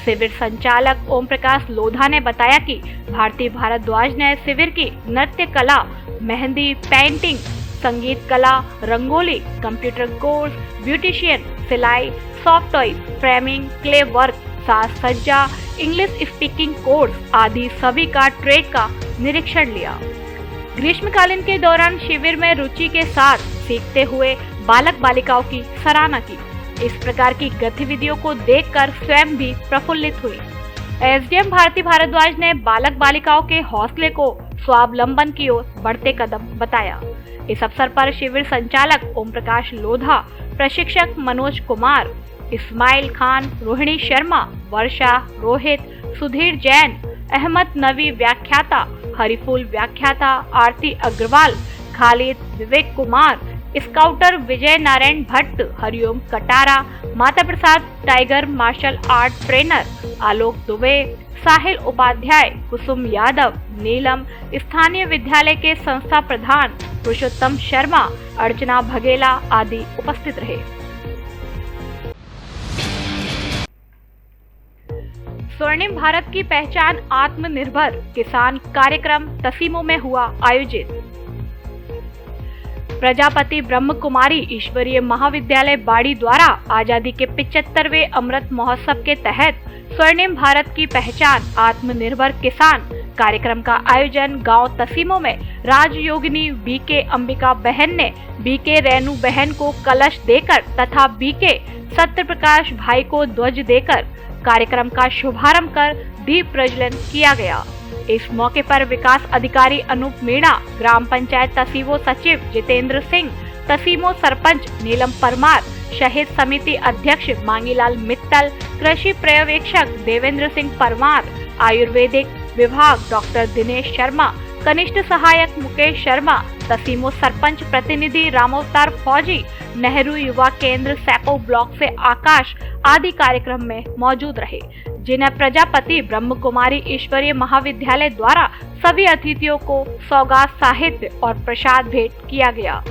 शिविर संचालक ओम प्रकाश लोधा ने बताया कि भारती भारद्वाज ने शिविर की नृत्य कला, मेहंदी, पेंटिंग, संगीत कला, रंगोली, कंप्यूटर कोर्स, ब्यूटिशियन, सिलाई, soft toys, framing, clay work, साज सज्जा, इंग्लिश स्पीकिंग कोर्स आदि सभी का ट्रेड का निरीक्षण लिया। ग्रीष्मकालीन के दौरान शिविर में रुचि के साथ सीखते हुए बालक बालिकाओं की सराहना की। इस प्रकार की गतिविधियों को देखकर स्वयं भी प्रफुल्लित हुई। एसडीएम भारती भारद्वाज ने बालक बालिकाओं के हौसले को स्वावलंबन की ओर बढ़ते कदम बताया। इस अवसर पर शिविर संचालक ओम प्रकाश लोधा, प्रशिक्षक मनोज कुमार, इस्माइल खान, रोहिणी शर्मा, वर्षा, रोहित, सुधीर जैन, अहमद नवी व्याख्याता, हरिफुल व्याख्याता, आरती Agarwal, Khalid, Vivek Kumar, scouter Vijay Narayan Bhatt, Hariom Katara, Mata Prasad tiger martial art trainer, Alok Dubey, साहिल उपाध्याय, कुसुम यादव, नीलम, स्थानीय विद्यालय के संस्था प्रधान पुरुषोत्तम शर्मा, अर्चना भगेला आदि उपस्थित रहे। स्वर्णिम भारत की पहचान आत्मनिर्भर किसान कार्यक्रम तसीमो में हुआ आयोजित। प्रजापति ब्रह्म कुमारी ईश्वरीय महाविद्यालय बाड़ी द्वारा आजादी के 75वें अमृत महोत्सव के तहत स्वर्णिम भारत की पहचान आत्मनिर्भर किसान कार्यक्रम का आयोजन गांव तसीमो में राजयोगिनी बीके अंबिका बहन ने बीके रेणु बहन को कलश देकर तथा बीके सत्य प्रकाश भाई को ध्वज देकर कार्यक्रम का शुभारंभ कर दीप प्रज्वलन किया गया। इस मौके पर विकास अधिकारी अनूप मीणा, ग्राम पंचायत तसीमो सचिव जितेंद्र सिंह, तसीमो सरपंच नीलम परमार, शहीद समिति अध्यक्ष मांगीलाल मित्तल, कृषि पर्यवेक्षक देवेंद्र सिंह परमार, आयुर्वेदिक विभाग डॉक्टर दिनेश शर्मा, कनिष्ठ सहायक मुकेश शर्मा, तसीमो सरपंच प्रतिनिधि रामोवतार फौजी, नेहरू युवा केंद्र सैपो ब्लॉक से आकाश आदि कार्यक्रम में मौजूद रहे, जिन्हें प्रजापति ब्रह्म कुमारी ईश्वरीय महाविद्यालय द्वारा सभी अतिथियों को सौगात साहित्य और प्रसाद भेंट किया गया।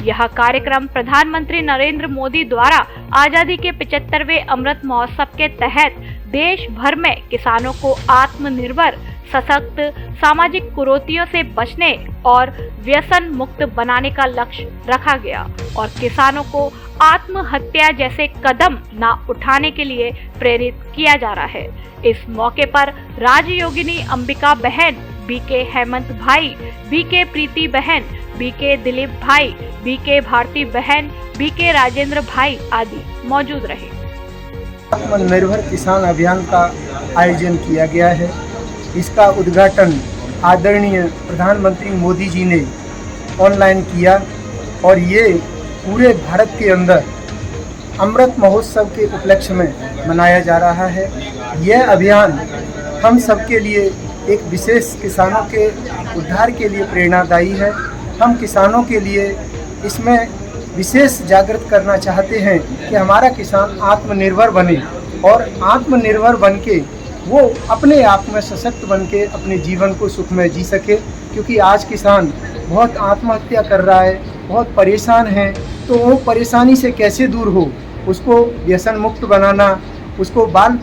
यह कार्यक्रम प्रधानमंत्री नरेंद्र मोदी द्वारा आजादी के 75वें अमृत महोत्सव के तहत देश भर में किसानों को आत्मनिर्भर, सशक्त, सामाजिक कुरीतियों से बचने और व्यसन मुक्त बनाने का लक्ष्य रखा गया और किसानों को आत्महत्या जैसे कदम न उठाने के लिए प्रेरित किया जा रहा है। इस मौके पर राजयोगिनी अंबिका बहन, बीके हेमंत भाई, बीके प्रीति बहन, बीके दिलीप भाई, बीके भारती बहन, बीके राजेंद्र भाई आदि मौजूद रहे। आत्मनिर्भर किसान अभियान का आयोजन किया गया है। इसका उद्घाटन आदरणीय प्रधानमंत्री मोदी जी ने ऑनलाइन किया और ये पूरे भारत के अंदर अमृत महोत्सव के उपलक्ष्य में मनाया जा रहा है। यह अभियान हम सबके लिए एक विशेष किसानों के उद्धार के लिए प्रेरणादायी है। हम किसानों के लिए इसमें विशेष जागृत करना चाहते हैं कि हमारा किसान आत्मनिर्भर बने और आत्मनिर्भर बन के वो अपने आप में सशक्त बन के अपने जीवन को सुखमय जी सके, क्योंकि आज किसान बहुत आत्महत्या कर रहा है, बहुत परेशान है। तो वो परेशानी से कैसे दूर हो, उसको व्यसन मुक्त बनाना, उसको बाल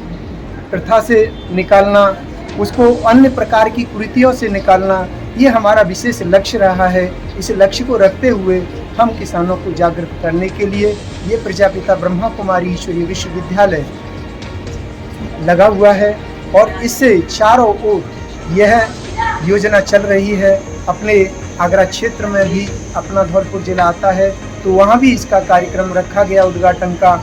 प्रथा से निकालना, उसको अन्य प्रकार की कुरीतियों से निकालना, ये हमारा विशेष लक्ष्य रहा है। इस लक्ष्य को रखते हुए हम किसानों को जागृत करने के लिए ये प्रजापिता ब्रह्मा कुमारी ईश्वरीय विश्वविद्यालय लगा हुआ है और इससे चारों ओर यह योजना चल रही है। अपने आगरा क्षेत्र में भी अपना धौलपुर जिला आता है तो वहाँ भी इसका कार्यक्रम रखा गया उद्घाटन का।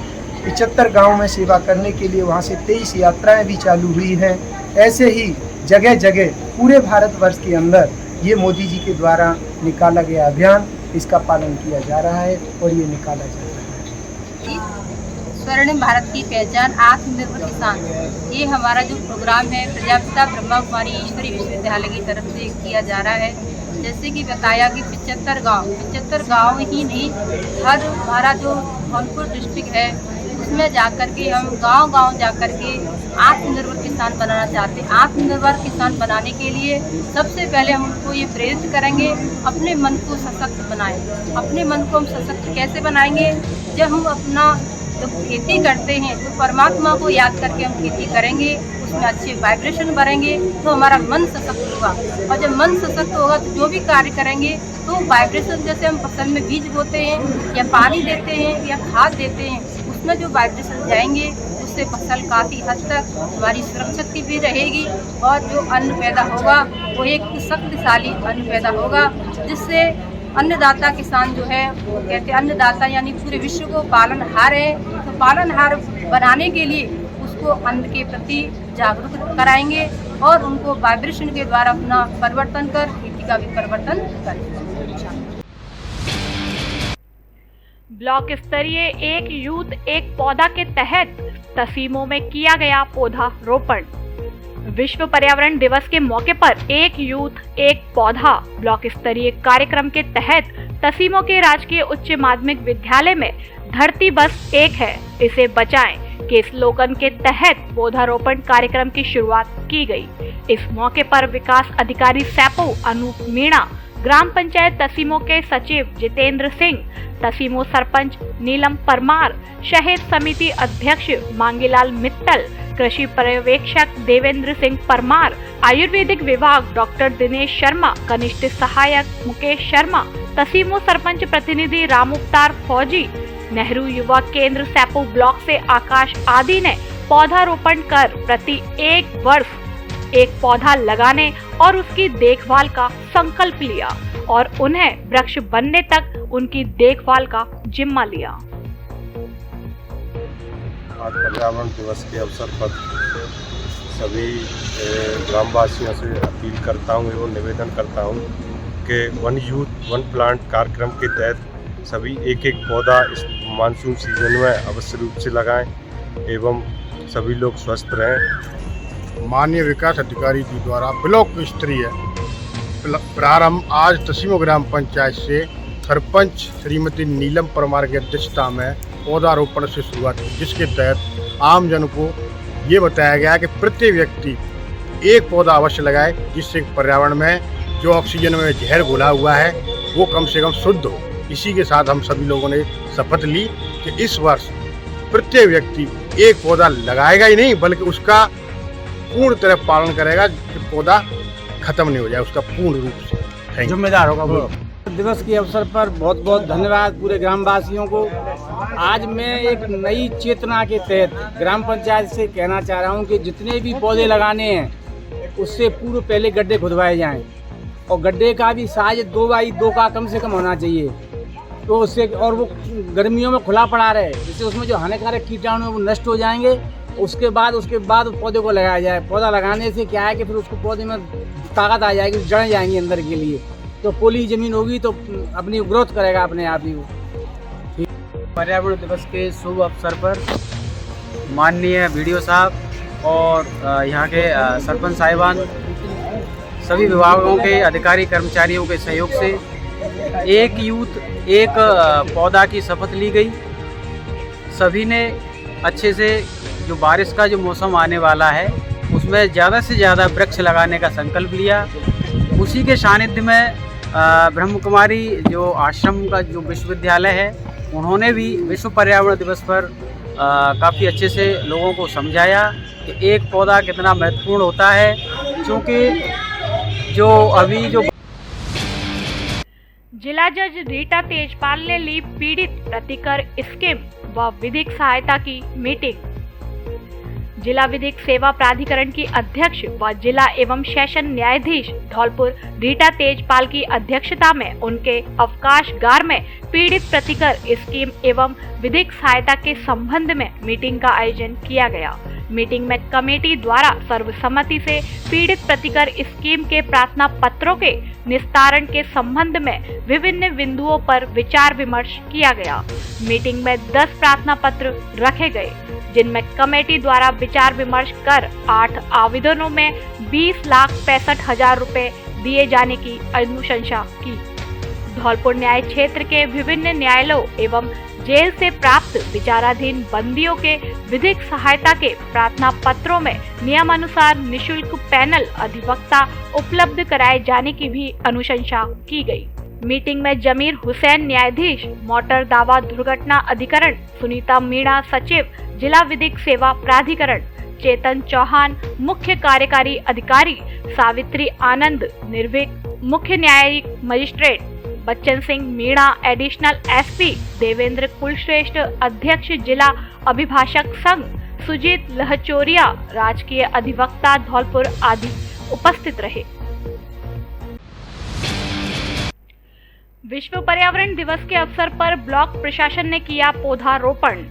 75 गांव में सेवा करने के लिए वहाँ से 23 यात्राएं भी चालू हुई हैं। ऐसे ही जगह जगह पूरे भारतवर्ष के अंदर ये मोदी जी के द्वारा निकाला गया अभियान, इसका पालन किया जा रहा है और ये निकाला जा रहा है। स्वर्णिम भारत की पहचान आत्मनिर्भर किसान, ये हमारा जो प्रोग्राम है प्रजापिता ब्रह्मा कुमारी ईश्वरीय विश्वविद्यालय की तरफ से किया जा रहा है। जैसे कि बताया कि 75 गांव ही नहीं, हर हमारा जो धौलपुर डिस्ट्रिक्ट है उसमें जाकर के हम गांव जाकर के आत्मनिर्भर किसान बनाना चाहते हैं। आत्मनिर्भर किसान बनाने के लिए सबसे पहले हम उनको ये प्रेरित करेंगे, अपने मन को सशक्त बनाएं। अपने मन को हम सशक्त कैसे बनाएंगे? जब हम अपना जब खेती करते हैं तो परमात्मा को याद करके हम खेती करेंगे, उसमें अच्छे वाइब्रेशन भरेंगे तो हमारा मन सशक्त होगा। और जब मन सशक्त होगा तो जो भी कार्य करेंगे तो वाइब्रेशन, जैसे हम फसल में बीज बोते हैं या पानी देते हैं या खाद देते हैं, उसमें जो वाइब्रेशन जाएंगे उससे फसल काफ़ी हद तक हमारी सुरक्षित भी रहेगी और जो अन्न पैदा होगा वो एक शक्तिशाली अन्न पैदा होगा, जिससे अन्नदाता किसान जो है वो कहते हैं अन्नदाता यानी पूरे विश्व को पालनहार है। तो पालनहार बनाने के लिए उसको अन्न के प्रति जागरूक कराएंगे और उनको वाइब्रेशन के द्वारा अपना परिवर्तन कर खेती का भी परिवर्तन करेंगे। ब्लॉक स्तरीय एक यूथ एक पौधा के तहत तसीमों में किया गया पौधा रोपण। विश्व पर्यावरण दिवस के मौके पर एक यूथ एक पौधा ब्लॉक स्तरीय कार्यक्रम के तहत तसीमों के राजकीय उच्च माध्यमिक विद्यालय में धरती बस एक है इसे बचाएं के स्लोगन के तहत पौधारोपण कार्यक्रम की शुरुआत की गई। इस मौके पर विकास अधिकारी सैपो अनूप मीणा, ग्राम पंचायत तसीमों के सचिव जितेंद्र सिंह, तसीमों सरपंच नीलम परमार, शहर समिति अध्यक्ष मांगीलाल मित्तल, कृषि पर्यवेक्षक देवेंद्र सिंह परमार, आयुर्वेदिक विभाग डॉक्टर दिनेश शर्मा, कनिष्ठ सहायक मुकेश शर्मा, तसीमों सरपंच प्रतिनिधि रामुक्तार फौजी, नेहरू युवा केंद्र सैपो ब्लॉक से आकाश आदि ने पौधारोपण कर प्रति 1 वर्ष एक पौधा लगाने और उसकी देखभाल का संकल्प लिया और उन्हें वृक्ष बनने तक उनकी देखभाल का जिम्मा लिया। आज पर्यावरण दिवस के अवसर पर सभी ग्रामवासियों से अपील करता हूं एवं निवेदन करता हूं कि वन यूथ वन प्लांट कार्यक्रम के तहत सभी एक पौधा इस मानसून सीजन में अवश्य रूप से लगाएं एवं सभी लोग स्वस्थ रहें। माननीय विकास अधिकारी जी द्वारा ब्लॉक स्तरीय प्रारंभ आज तसीमों ग्राम पंचायत से सरपंच श्रीमती नीलम परमार की अध्यक्षता में पौधारोपण से शुरुआत की, जिसके तहत आम जन को ये बताया गया कि प्रत्येक व्यक्ति एक पौधा अवश्य लगाए, जिससे पर्यावरण में जो ऑक्सीजन में जहर घुला हुआ है वो कम से कम शुद्ध हो। इसी के साथ हम सभी लोगों ने शपथ ली कि इस वर्ष प्रत्येक व्यक्ति एक पौधा लगाएगा ही नहीं बल्कि उसका पूर्ण तरह पालन करेगा कि पौधा खत्म नहीं हो जाए उसका पूर्ण रूप से जिम्मेदार होगा वो। दिवस के अवसर पर बहुत बहुत धन्यवाद पूरे ग्रामवासियों को। आज मैं एक नई चेतना के तहत ग्राम पंचायत से कहना चाह रहा हूं कि जितने भी पौधे लगाने हैं उससे पूर्व पहले गड्ढे खुदवाए जाएं और गड्ढे का भी साइज 2x2 का कम से कम होना चाहिए, तो उससे और वो गर्मियों में खुला पड़ा रहे जिससे उसमें जो हानिकारक कीटाणु वो नष्ट हो जाएंगे। उसके बाद पौधे को लगाया जाए। पौधा लगाने से क्या है कि फिर उसको पौधे में ताकत आ जाएगी, जड़ जाएंगी अंदर के लिए, तो पोली जमीन होगी तो अपनी ग्रोथ करेगा अपने आप ही वो। पर्यावरण दिवस के शुभ अवसर पर माननीय वीडियो साहब और यहाँ के सरपंच साहिबान, सभी विभागों के अधिकारी कर्मचारियों के सहयोग से एक यूथ एक पौधा की शपथ ली गई। सभी ने अच्छे से जो बारिश का जो मौसम आने वाला है उसमें ज़्यादा से ज़्यादा वृक्ष लगाने का संकल्प लिया। उसी के सानिध्य में ब्रह्म कुमारी जो आश्रम का जो विश्वविद्यालय है उन्होंने भी विश्व पर्यावरण दिवस पर काफ़ी अच्छे से लोगों को समझाया कि एक पौधा कितना महत्वपूर्ण होता है, क्योंकि जो अभी जो जिला जज रीटा तेजपाल ने ली पीड़ित प्रतिकर स्कीम व विधिक सहायता की मीटिंग। जिला विधिक सेवा प्राधिकरण की अध्यक्ष व जिला एवं सेशन न्यायाधीश धौलपुर रीटा तेजपाल की अध्यक्षता में उनके अवकाशगार में पीड़ित प्रतिकर स्कीम एवं विधिक सहायता के संबंध में मीटिंग का आयोजन किया गया। मीटिंग में कमेटी द्वारा सर्वसम्मति से पीड़ित प्रतिकर स्कीम के प्रार्थना पत्रों के निस्तारण के संबंध में विभिन्न बिंदुओं पर विचार विमर्श किया गया। मीटिंग में 10 प्रार्थना पत्र रखे गए, जिनमें कमेटी द्वारा विचार विमर्श कर 8 आवेदनों में 20,65,000 रुपए दिए जाने की अनुशंसा की। धौलपुर न्याय क्षेत्र के विभिन्न न्यायालयों एवं जेल से प्राप्त विचाराधीन बंदियों के विधिक सहायता के प्रार्थना पत्रों में नियमानुसार निशुल्क पैनल अधिवक्ता उपलब्ध कराए जाने की भी अनुशंसा की गई। मीटिंग में जमीर हुसैन न्यायाधीश मोटर दावा दुर्घटना अधिकरण, सुनीता मीणा सचिव जिला विधिक सेवा प्राधिकरण, चेतन चौहान मुख्य कार्यकारी अधिकारी, सावित्री आनंद निर्भीक मुख्य न्यायिक magistrate, Bachchan Singh Meena additional SP, Devendra Kulshreshtha अध्यक्ष जिला अभिभाषक संघ, सुजीत लहचोरिया राजकीय अधिवक्ता धौलपुर आदि उपस्थित रहे। विश्व पर्यावरण दिवस के अवसर पर ब्लॉक प्रशासन ने किया पौधारोपण।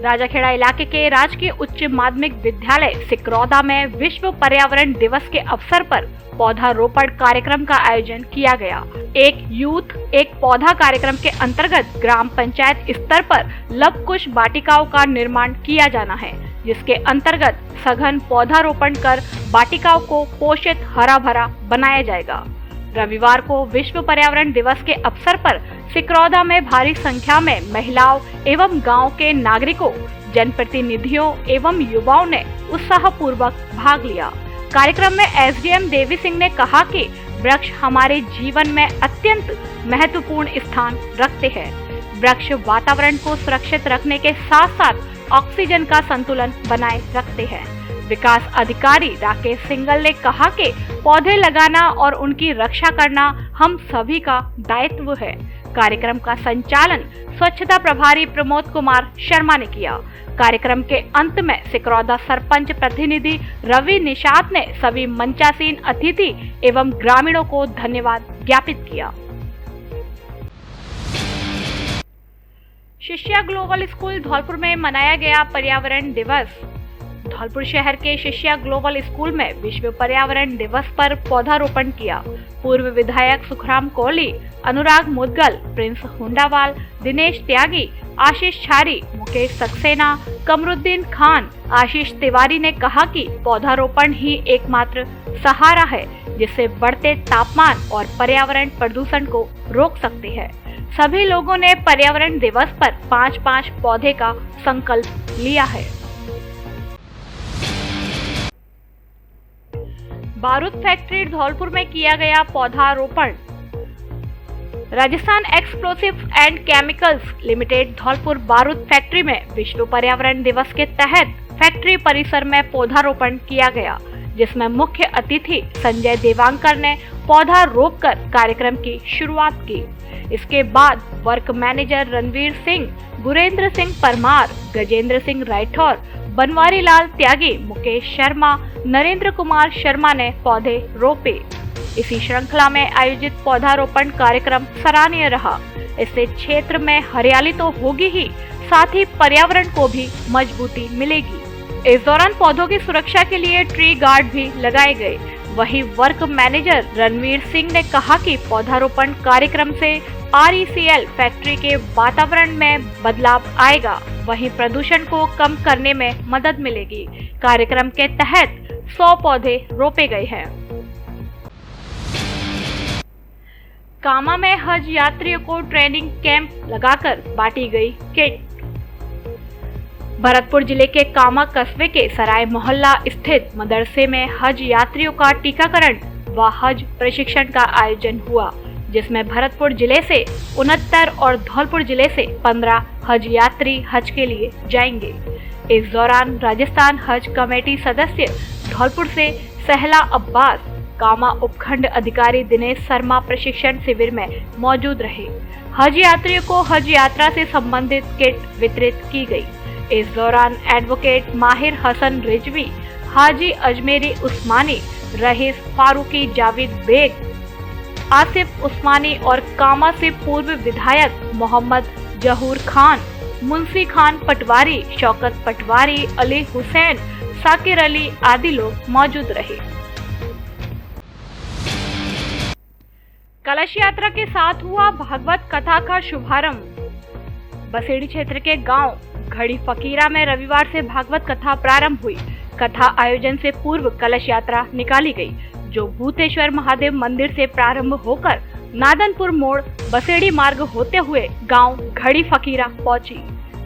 राजाखेड़ा इलाके के राजकीय उच्च माध्यमिक विद्यालय सिकरौदा में विश्व पर्यावरण दिवस के अवसर पर पौधारोपण कार्यक्रम का आयोजन किया गया। एक यूथ एक पौधा कार्यक्रम के अंतर्गत ग्राम पंचायत स्तर पर लवकुश वाटिकाओं का निर्माण किया जाना है, जिसके अंतर्गत सघन पौधारोपण कर वाटिकाओं को पोषित हरा भरा बनाया जाएगा। रविवार को विश्व पर्यावरण दिवस के अवसर पर सिकरौदा में भारी संख्या में महिलाओं एवं गांव के नागरिकों, जनप्रतिनिधियों एवं युवाओं ने उत्साहपूर्वक भाग लिया। कार्यक्रम में एसडीएम देवी सिंह ने कहा कि वृक्ष हमारे जीवन में अत्यंत महत्वपूर्ण स्थान रखते हैं। वृक्ष वातावरण को सुरक्षित रखने के साथ साथ ऑक्सीजन का संतुलन बनाए रखते हैं। विकास अधिकारी राकेश सिंगल ने कहा कि पौधे लगाना और उनकी रक्षा करना हम सभी का दायित्व है। कार्यक्रम का संचालन स्वच्छता प्रभारी प्रमोद कुमार शर्मा ने किया। कार्यक्रम के अंत में सिकरौदा सरपंच प्रतिनिधि रवि निषाद ने सभी मंचासीन अतिथि एवं ग्रामीणों को धन्यवाद ज्ञापित किया। शिष्या ग्लोबल स्कूल धौलपुर में मनाया गया पर्यावरण दिवस। धौलपुर शहर के शिष्या ग्लोबल स्कूल में विश्व पर्यावरण दिवस पर पौधारोपण किया। पूर्व विधायक सुखराम कोहली, अनुराग मुदगल, प्रिंस हुंडावाल, दिनेश त्यागी, आशीष छारी, मुकेश सक्सेना, कमरुद्दीन खान, आशीष तिवारी ने कहा कि पौधारोपण ही एकमात्र सहारा है जिससे बढ़ते तापमान और पर्यावरण प्रदूषण को रोक सकते हैं। सभी लोगों ने पर्यावरण दिवस पर 5-5 पौधे का संकल्प लिया है। बारूद फैक्ट्री धौलपुर में किया गया पौधारोपण। Rajasthan explosive and chemicals limited Dholpur बारूद फैक्ट्री में विश्व पर्यावरण दिवस के तहत फैक्ट्री परिसर में पौधारोपण किया गया, जिसमें मुख्य अतिथि संजय देवांकर ने पौधा रोपकर कार्यक्रम की शुरुआत की। इसके बाद वर्क मैनेजर रणवीर सिंह, गुरेंद्र सिंह परमार, गजेंद्र सिंह राठौर, बनवारी लाल त्यागी, मुकेश शर्मा, नरेंद्र कुमार शर्मा ने पौधे रोपे। इसी श्रृंखला में आयोजित पौधारोपण कार्यक्रम सराहनीय रहा। इससे क्षेत्र में हरियाली तो होगी ही, साथ ही पर्यावरण को भी मजबूती मिलेगी। इस दौरान पौधों की सुरक्षा के लिए ट्री गार्ड भी लगाए गए। वहीं वर्क मैनेजर रणवीर सिंह ने कहा कि पौधारोपण कार्यक्रम से RECL फैक्ट्री के वातावरण में बदलाव आएगा, वहीं प्रदूषण को कम करने में मदद मिलेगी। कार्यक्रम के तहत 100 पौधे रोपे गए हैं। कामा में हज यात्रियों को ट्रेनिंग कैंप लगाकर बांटी गई किट। भरतपुर जिले के कामा कस्बे के सराय मोहल्ला स्थित मदरसे में हज यात्रियों का टीकाकरण व हज प्रशिक्षण का आयोजन हुआ, जिसमें भरतपुर जिले से 69 और धौलपुर जिले से 15 हज यात्री हज के लिए जाएंगे। इस दौरान राजस्थान हज कमेटी सदस्य धौलपुर से सहला अब्बास, कामा उपखंड अधिकारी दिनेश शर्मा प्रशिक्षण शिविर में मौजूद रहे। हज यात्रियों को हज यात्रा से संबंधित किट वितरित की गई। इस दौरान एडवोकेट माहिर हसन रिजवी, हाजी अजमेरी उस्मानी, रहीस फारूकी, जावेद बेग, आसिफ उस्मानी और कामा से पूर्व विधायक मोहम्मद जहूर खान, मुंशी खान पटवारी, शौकत पटवारी, अली हुसैन, साकिर अली आदि लोग मौजूद रहे। कलश यात्रा के साथ हुआ भागवत कथा का शुभारंभ। बसेड़ी क्षेत्र के गांव घड़ी फकीरा में रविवार से भागवत कथा प्रारंभ हुई। कथा आयोजन से पूर्व कलश यात्रा निकाली गई, जो भूतेश्वर महादेव मंदिर से प्रारंभ होकर नादनपुर मोड़ बसेड़ी मार्ग होते हुए गांव घड़ी फकीरा पहुंची।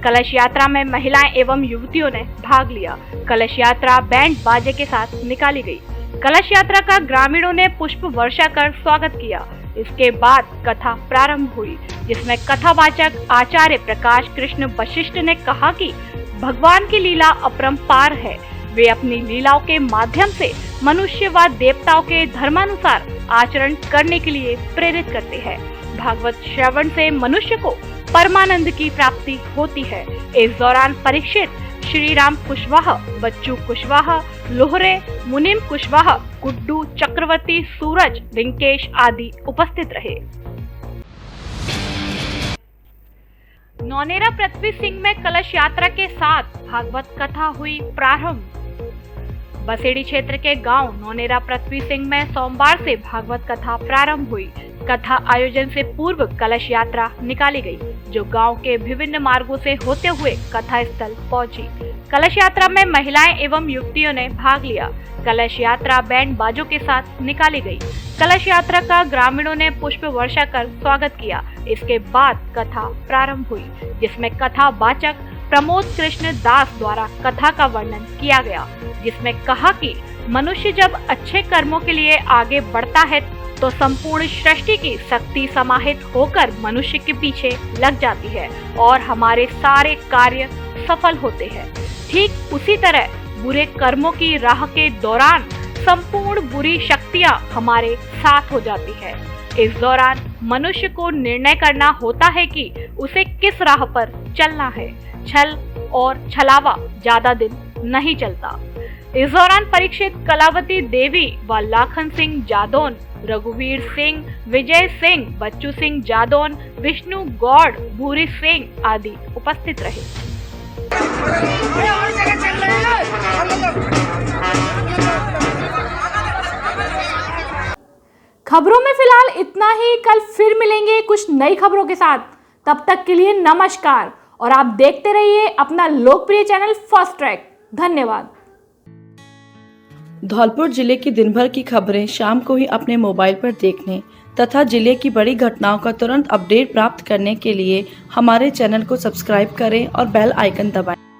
कलश यात्रा में महिलाएं एवं युवतियों ने भाग लिया। कलश यात्रा बैंड बाजे के साथ निकाली गई। कलश यात्रा का ग्रामीणों ने पुष्प वर्षा कर स्वागत किया। इसके बाद कथा प्रारंभ हुई, जिसमें कथावाचक आचार्य प्रकाश कृष्ण वशिष्ठ ने कहा कि भगवान की लीला अपरंपार है। वे अपनी लीलाओं के माध्यम से मनुष्य व देवताओं के धर्मानुसार आचरण करने के लिए प्रेरित करते हैं। भागवत श्रवण से मनुष्य को परमानंद की प्राप्ति होती है। इस दौरान परीक्षित, श्री राम कुशवाहा, बच्चू कुशवाहा, लोहरे, मुनिम कुशवाहा, गुड्डू चक्रवर्ती, सूरज, रिंकेश आदि उपस्थित रहे। नौनेरा पृथ्वी सिंह में कलश यात्रा के साथ भागवत कथा हुई प्रारंभ। बसेड़ी क्षेत्र के गांव नौनेरा पृथ्वी सिंह में सोमवार से भागवत कथा प्रारंभ हुई। कथा आयोजन से पूर्व कलश यात्रा निकाली गई, जो गांव के विभिन्न मार्गों से होते हुए कथा स्थल पहुंची। कलश यात्रा में महिलाएं एवं युवतियों ने भाग लिया। कलश यात्रा बैंड बाजों के साथ निकाली गई। कलश यात्रा का ग्रामीणों ने पुष्प वर्षा कर स्वागत किया। इसके बाद कथा प्रारंभ हुई, जिसमें कथा वाचक प्रमोद कृष्ण दास द्वारा कथा का वर्णन किया गया, जिसमें कहा कि मनुष्य जब अच्छे कर्मों के लिए आगे बढ़ता है तो संपूर्ण सृष्टि की शक्ति समाहित होकर मनुष्य के पीछे लग जाती है और हमारे सारे कार्य सफल होते हैं। ठीक उसी तरह बुरे कर्मों की राह के दौरान संपूर्ण बुरी शक्तियां हमारे साथ हो जाती है। इस दौरान मनुष्य को निर्णय करना होता है कि उसे किस राह पर चलना है। छल और छलावा ज्यादा दिन नहीं चलता। इस दौरान परीक्षित कलावती देवी व लाखन सिंह जादौन, रघुवीर सिंह, विजय सिंह, बच्चू सिंह जादौन, विष्णु गौड़, भूरी सिंह आदि उपस्थित रहे। खबरों में फिलहाल इतना ही। कल फिर मिलेंगे कुछ नई खबरों के साथ। तब तक के लिए नमस्कार और आप देखते रहिए अपना लोकप्रिय चैनल फास्ट ट्रैक। धन्यवाद। धौलपुर जिले की दिन भर की खबरें शाम को ही अपने मोबाइल पर देखने तथा जिले की बड़ी घटनाओं का तुरंत अपडेट प्राप्त करने के लिए हमारे चैनल को सब्सक्राइब करें और बेल आइकन दबाएं।